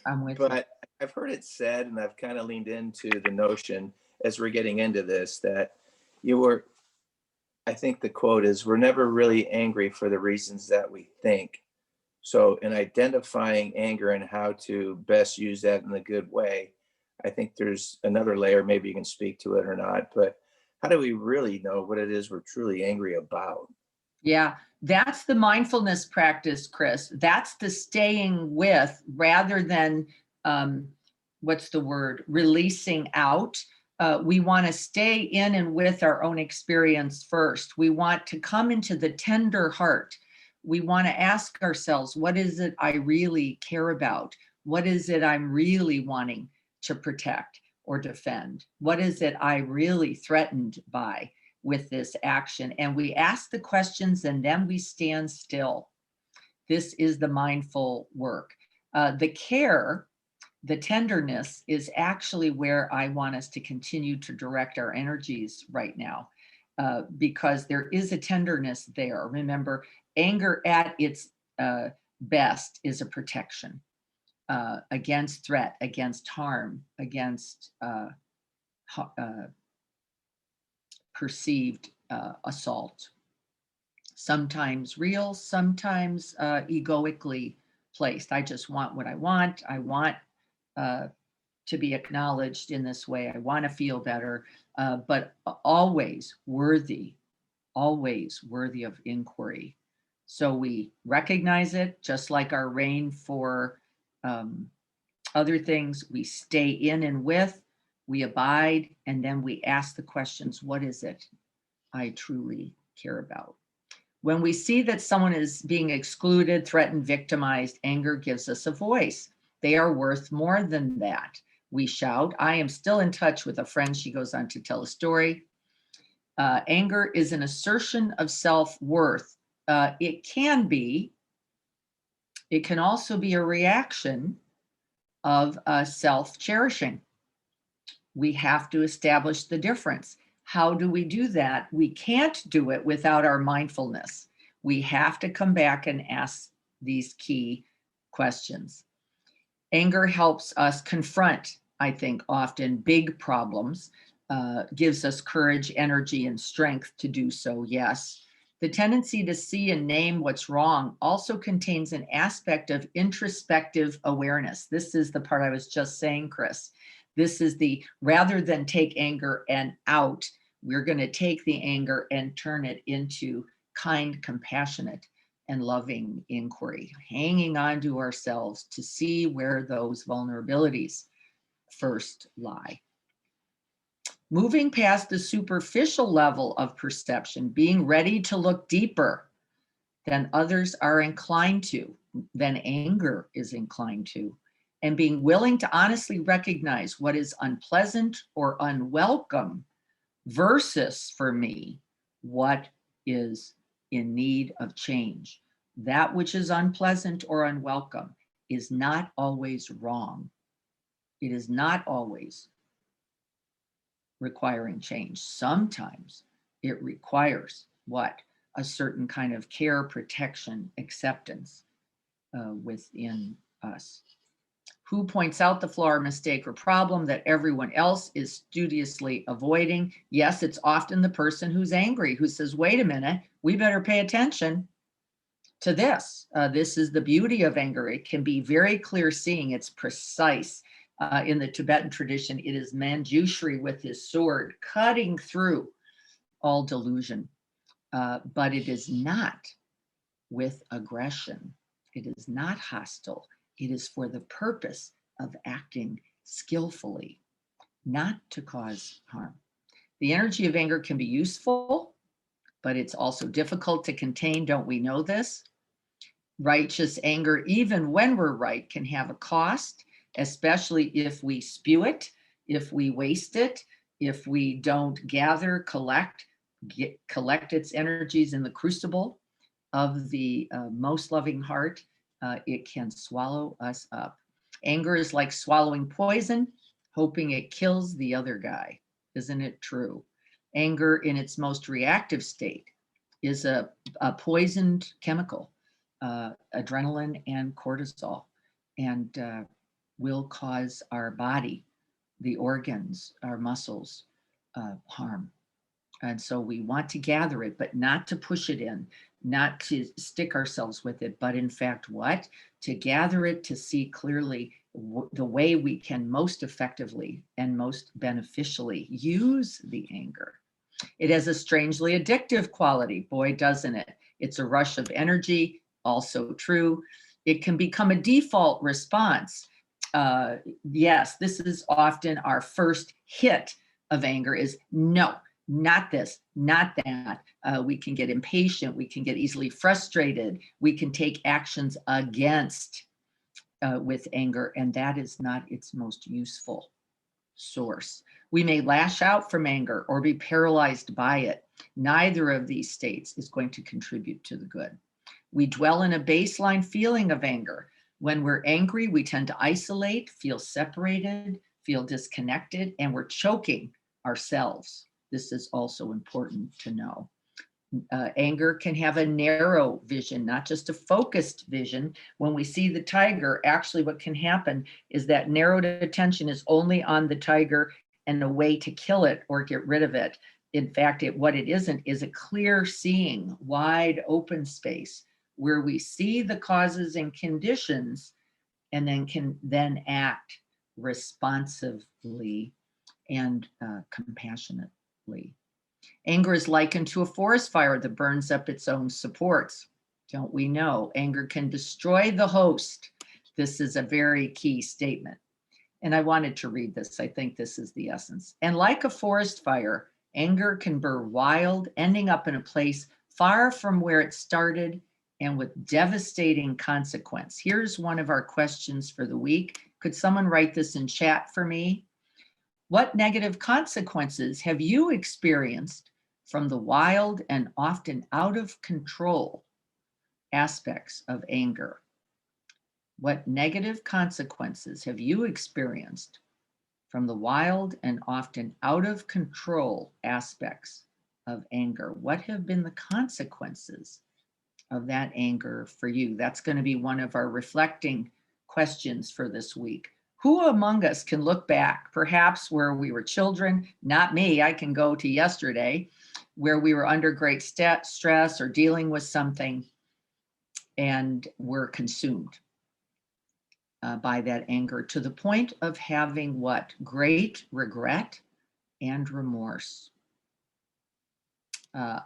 I'm with you. But I've heard it said, and I've kind of leaned into the notion as we're getting into this, that I think the quote is, we're never really angry for the reasons that we think. So in identifying anger and how to best use that in a good way, I think there's another layer, maybe you can speak to it or not, but how do we really know what it is we're truly angry about? Yeah, that's the mindfulness practice, Chris. That's the staying with, rather than what's the word, releasing out. We want to stay in and with our own experience first. We want to come into the tender heart. We want to ask ourselves, what is it I really care about? What is it I'm really wanting to protect or defend? What is it I really threatened by with this action? And we ask the questions and then we stand still. This is the mindful work. The care, the tenderness is actually where I want us to continue to direct our energies right now, because there is a tenderness there. Remember, anger at its best is a protection against threat, against harm, against perceived assault. Sometimes real, sometimes egoically placed. I just want what I want. I want to be acknowledged in this way. I want to feel better, but always worthy of inquiry. So we recognize it, just like our rain for other things. We stay in and with, we abide, and then we ask the questions, what is it I truly care about? When we see that someone is being excluded, threatened, victimized, anger gives us a voice. They are worth more than that. We shout. I am still in touch with a friend. She goes on to tell a story. Anger is an assertion of self-worth. It can also be a reaction of self-cherishing. We have to establish the difference. How do we do that? We can't do it without our mindfulness. We have to come back and ask these key questions. Anger helps us confront, I think, often big problems, gives us courage, energy, and strength to do so, yes. The tendency to see and name what's wrong also contains an aspect of introspective awareness. This is the part I was just saying, Chris. This is the, rather than take anger and out, we're going to take the anger and turn it into kind, compassionate, and loving inquiry, hanging on to ourselves to see where those vulnerabilities first lie. Moving past the superficial level of perception, being ready to look deeper than others are inclined to, than anger is inclined to, and being willing to honestly recognize what is unpleasant or unwelcome versus, for me, what is in need of change. That which is unpleasant or unwelcome is not always wrong. It is not always requiring change. Sometimes it requires what? A certain kind of care, protection, acceptance within us. Who points out the flaw or mistake or problem that everyone else is studiously avoiding? Yes, it's often the person who's angry, who says, wait a minute, we better pay attention to this. This is the beauty of anger. It can be very clear seeing, it's precise. In the Tibetan tradition, it is Manjushri with his sword cutting through all delusion, but it is not with aggression. It is not hostile. It is for the purpose of acting skillfully, not to cause harm. The energy of anger can be useful, but it's also difficult to contain. Don't we know this? Righteous anger, even when we're right, can have a cost, especially if we spew it, if we waste it, if we don't gather, collect its energies in the crucible of the most loving heart. It can swallow us up. Anger is like swallowing poison, hoping it kills the other guy. Isn't it true? Anger in its most reactive state is a poisoned chemical, adrenaline and cortisol, and will cause our body, the organs, our muscles harm. And so we want to gather it, but not to push it in, not to stick ourselves with it, but in fact, what? To gather it, to see clearly the way we can most effectively and most beneficially use the anger. It has a strangely addictive quality, boy, doesn't it? It's a rush of energy, also true. It can become a default response. yes, this is often our first hit of anger is no, not this, not that. We can get impatient. We can get easily frustrated. We can take actions against with anger, and that is not its most useful source. We may lash out from anger or be paralyzed by it. Neither of these states is going to contribute to the good. We dwell in a baseline feeling of anger. When we're angry, we tend to isolate, feel separated, feel disconnected, and we're choking ourselves. This is also important to know. Anger can have a narrow vision, not just a focused vision. When we see the tiger, actually what can happen is that narrowed attention is only on the tiger and a way to kill it or get rid of it. In fact, what it isn't is a clear seeing, wide open space where we see the causes and conditions and then can then act responsively and compassionately. Anger is likened to a forest fire that burns up its own supports. Don't we know? Anger can destroy the host. This is a very key statement. And I wanted to read this. I think this is the essence. And like a forest fire, anger can burn wild, ending up in a place far from where it started and with devastating consequence. Here's one of our questions for the week. Could someone write this in chat for me? What negative consequences have you experienced from the wild and often out of control aspects of anger? What negative consequences have you experienced from the wild and often out of control aspects of anger? What have been the consequences of that anger for you? That's going to be one of our reflecting questions for this week. Who among us can look back, perhaps where we were children? Not me, I can go to yesterday, where we were under great stress or dealing with something and were consumed by that anger to the point of having what? Great regret and remorse.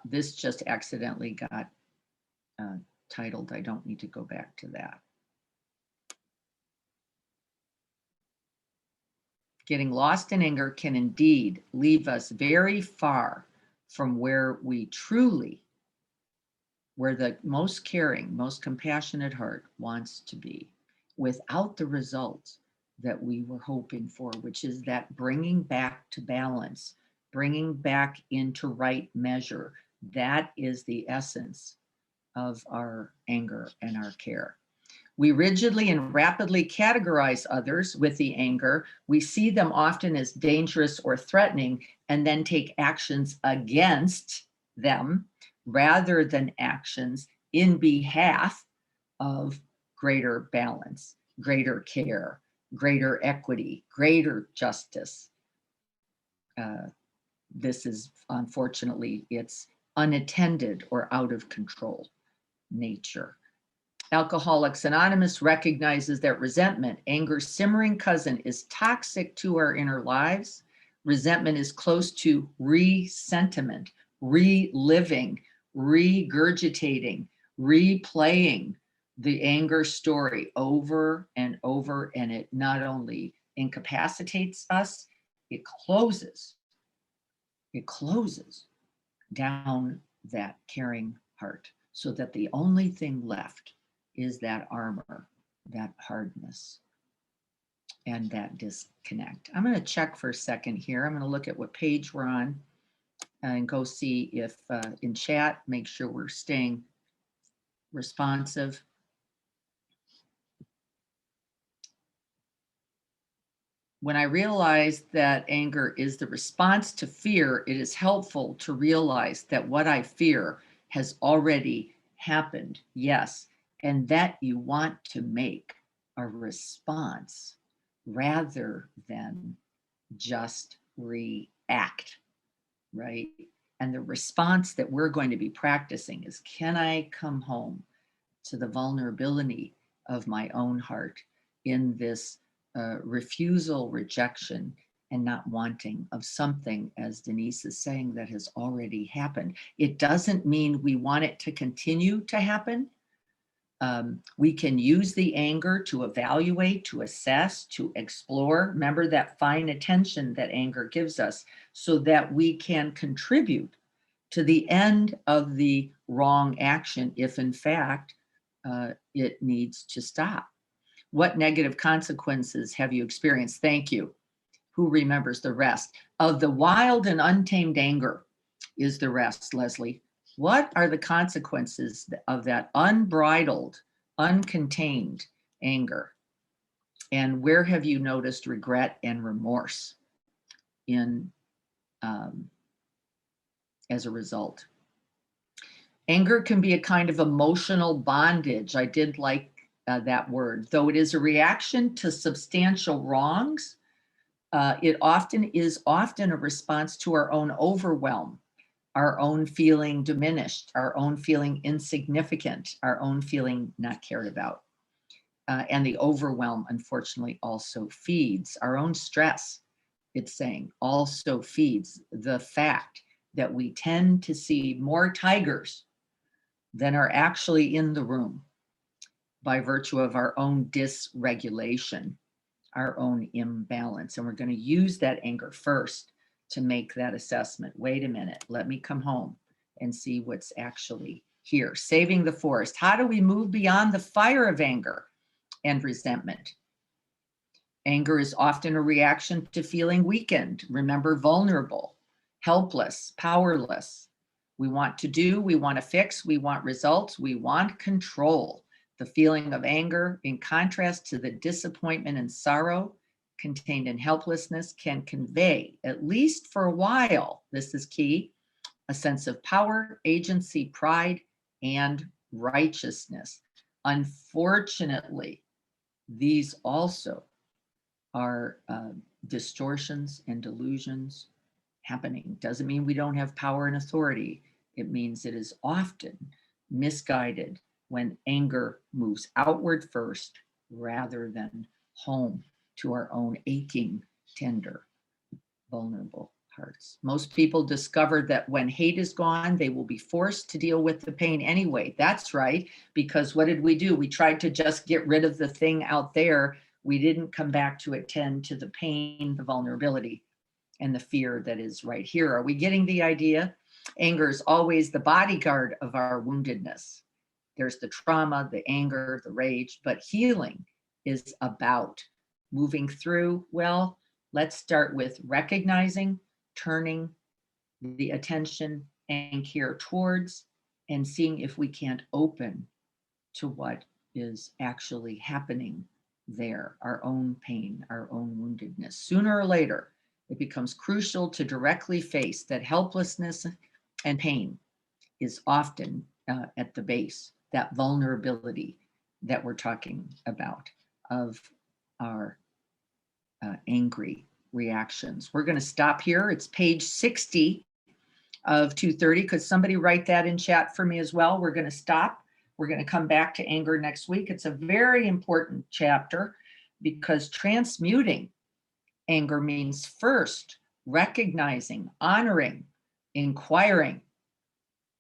This just accidentally got titled. I don't need to go back to that. Getting lost in anger can indeed leave us very far from where we truly, where the most caring, most compassionate heart wants to be, without the results that we were hoping for, which is that bringing back to balance, bringing back into right measure. That is the essence of our anger and our care. We rigidly and rapidly categorize others with the anger. We see them often as dangerous or threatening and then take actions against them rather than actions in behalf of greater balance, greater care, greater equity, greater justice. This is, unfortunately, it's unattended or out of control nature. Alcoholics Anonymous recognizes that resentment, anger's simmering cousin, is toxic to our inner lives. Resentment is close to resentiment, reliving, regurgitating, replaying the anger story over and over, and it not only incapacitates us, it closes down that caring heart, so that the only thing left is that armor, that hardness, and that disconnect. I'm going to check for a second here. I'm going to look at what page we're on and go see if in chat, make sure we're staying responsive. When I realized that anger is the response to fear, it is helpful to realize that what I fear has already happened, yes, and that you want to make a response rather than just react, right? And the response that we're going to be practicing is, can I come home to the vulnerability of my own heart in this refusal, rejection, and not wanting of something, as Denise is saying, that has already happened. It doesn't mean we want it to continue to happen. We can use the anger to evaluate, to assess, to explore. Remember that fine attention that anger gives us, so that we can contribute to the end of the wrong action if in fact it needs to stop. What negative consequences have you experienced? Thank you. Who remembers the rest? Of the wild and untamed anger is the rest, Leslie. What are the consequences of that unbridled, uncontained anger? And where have you noticed regret and remorse in as a result? Anger can be a kind of emotional bondage. I did like that word. Though it is a reaction to substantial wrongs, it often is a response to our own overwhelm, our own feeling diminished, our own feeling insignificant, our own feeling not cared about. And the overwhelm, unfortunately, also feeds our own stress. It's saying also feeds the fact that we tend to see more tigers than are actually in the room by virtue of our own dysregulation, our own imbalance. And we're going to use that anger first to make that assessment. Wait a minute, let me come home and see what's actually here. Saving the forest. How do we move beyond the fire of anger and resentment? Anger is often a reaction to feeling weakened. Remember, vulnerable, helpless, powerless. We want to do, we want to fix, we want results, we want control. The feeling of anger, in contrast to the disappointment and sorrow contained in helplessness, can convey, at least for a while, this is key, a sense of power, agency, pride, and righteousness. Unfortunately, these also are distortions and delusions happening. Doesn't mean we don't have power and authority. It means it is often misguided when anger moves outward first rather than home to our own aching, tender, vulnerable hearts. Most people discover that when hate is gone, they will be forced to deal with the pain anyway. That's right, because what did we do? We tried to just get rid of the thing out there. We didn't come back to attend to the pain, the vulnerability, and the fear that is right here. Are we getting the idea? Anger is always the bodyguard of our woundedness. There's the trauma, the anger, the rage, but healing is about moving through. Well, let's start with recognizing, turning the attention and care towards, and seeing if we can't open to what is actually happening there, our own pain, our own woundedness. Sooner or later, it becomes crucial to directly face that helplessness and pain is often at the base, that vulnerability that we're talking about of our angry reactions. We're going to stop here. It's page 60 of 230. Could somebody write that in chat for me as well? We're going to stop. We're going to come back to anger next week. It's a very important chapter because transmuting anger means first recognizing, honoring, inquiring,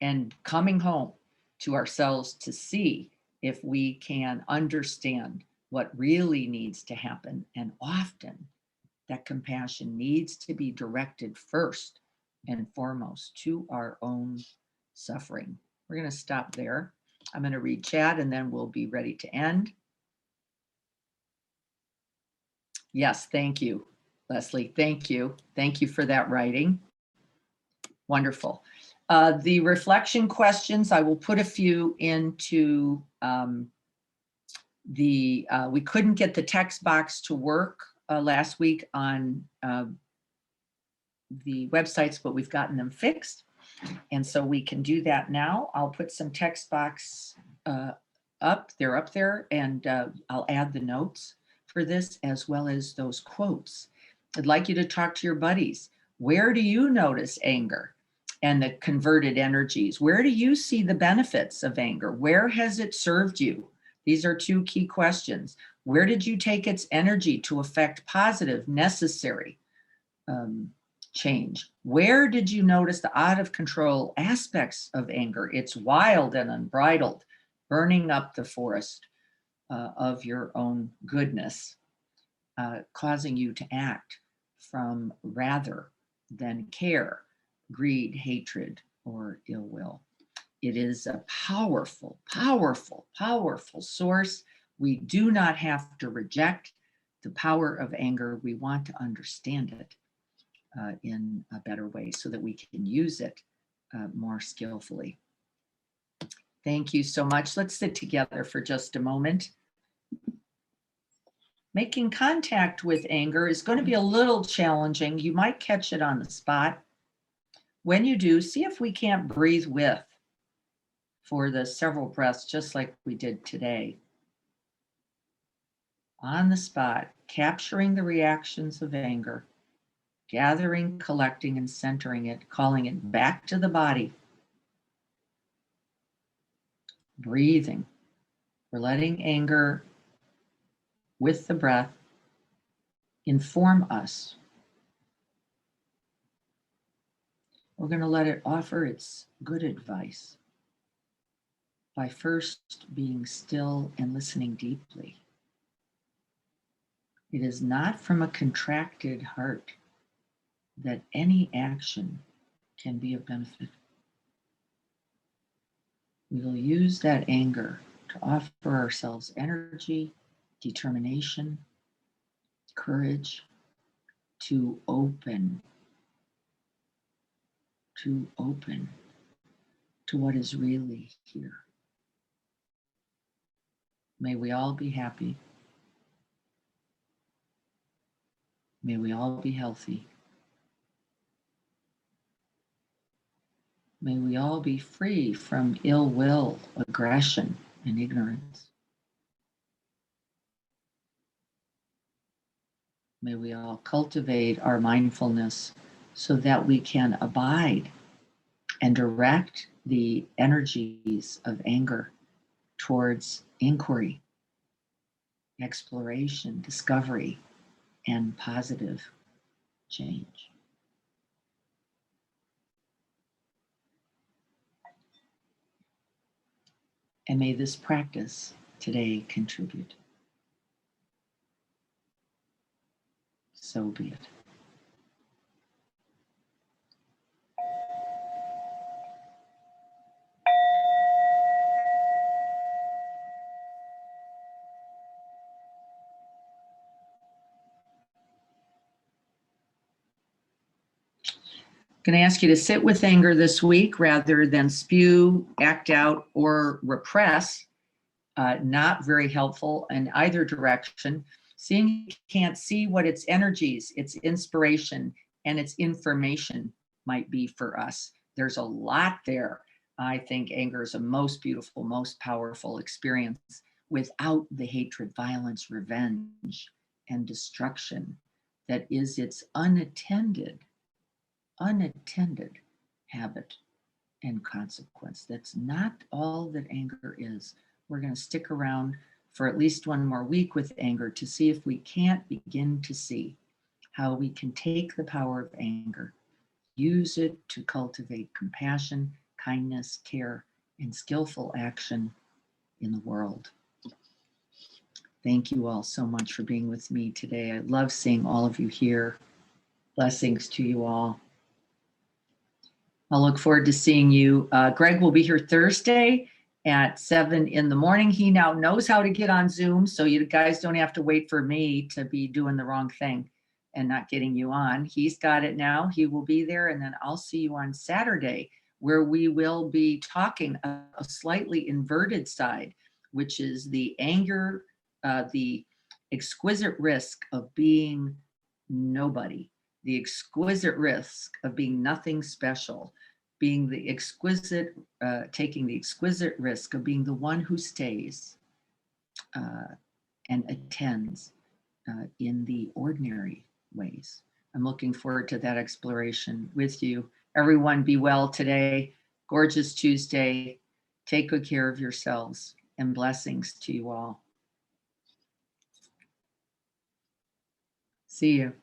and coming home to ourselves to see if we can understand what really needs to happen. And often that compassion needs to be directed first and foremost to our own suffering. We're going to stop there. I'm going to read chat and then we'll be ready to end. Yes, thank you, Leslie. Thank you. Thank you for that writing. Wonderful. The reflection questions, I will put a few into we couldn't get the text box to work last week on the websites, but we've gotten them fixed. And so we can do that now. I'll put some text box up. They're up there, and I'll add the notes for this as well as those quotes. I'd like you to talk to your buddies. Where do you notice anger and the converted energies? Where do you see the benefits of anger? Where has it served you? These are two key questions. Where did you take its energy to affect positive, necessary change? Where did you notice the out of control aspects of anger? It's wild and unbridled, burning up the forest of your own goodness, causing you to act from rather than care, greed, hatred, or ill will. It is a powerful, powerful, powerful source. We do not have to reject the power of anger. We want to understand it in a better way so that we can use it more skillfully. Thank you so much. Let's sit together for just a moment. Making contact with anger is going to be a little challenging. You might catch it on the spot. When you do, see if we can't breathe with for the several breaths, just like we did today. On the spot, capturing the reactions of anger, gathering, collecting, and centering it, calling it back to the body. Breathing. We're letting anger with the breath inform us. We're going to let it offer its good advice by first being still and listening deeply. It is not from a contracted heart that any action can be of benefit. We will use that anger to offer ourselves energy, determination, courage to open to what is really here. May we all be happy. May we all be healthy. May we all be free from ill will, aggression, and ignorance. May we all cultivate our mindfulness so that we can abide and direct the energies of anger towards inquiry, exploration, discovery, and positive change. And may this practice today contribute. So be it. I'm going to ask you to sit with anger this week rather than spew, act out, or repress. Not very helpful in either direction. Seeing you can't see what its energies, its inspiration, and its information might be for us. There's a lot there. I think anger is a most beautiful, most powerful experience without the hatred, violence, revenge, and destruction that is its unattended habit and consequence. That's not all that anger is. We're going to stick around for at least one more week with anger to see if we can't begin to see how we can take the power of anger, use it to cultivate compassion, kindness, care, and skillful action in the world. Thank you all so much for being with me today. I love seeing all of you here. Blessings to you all. I'll look forward to seeing you. Greg will be here Thursday at 7 in the morning. He now knows how to get on Zoom, so you guys don't have to wait for me to be doing the wrong thing and not getting you on. He's got it now. He will be there, and then I'll see you on Saturday, where we will be talking a slightly inverted side, which is the anger, the exquisite risk of being nobody, the exquisite risk of being nothing special, being the exquisite, taking the exquisite risk of being the one who stays and attends in the ordinary ways. I'm looking forward to that exploration with you. Everyone be well today. Gorgeous Tuesday. Take good care of yourselves, and blessings to you all. See you.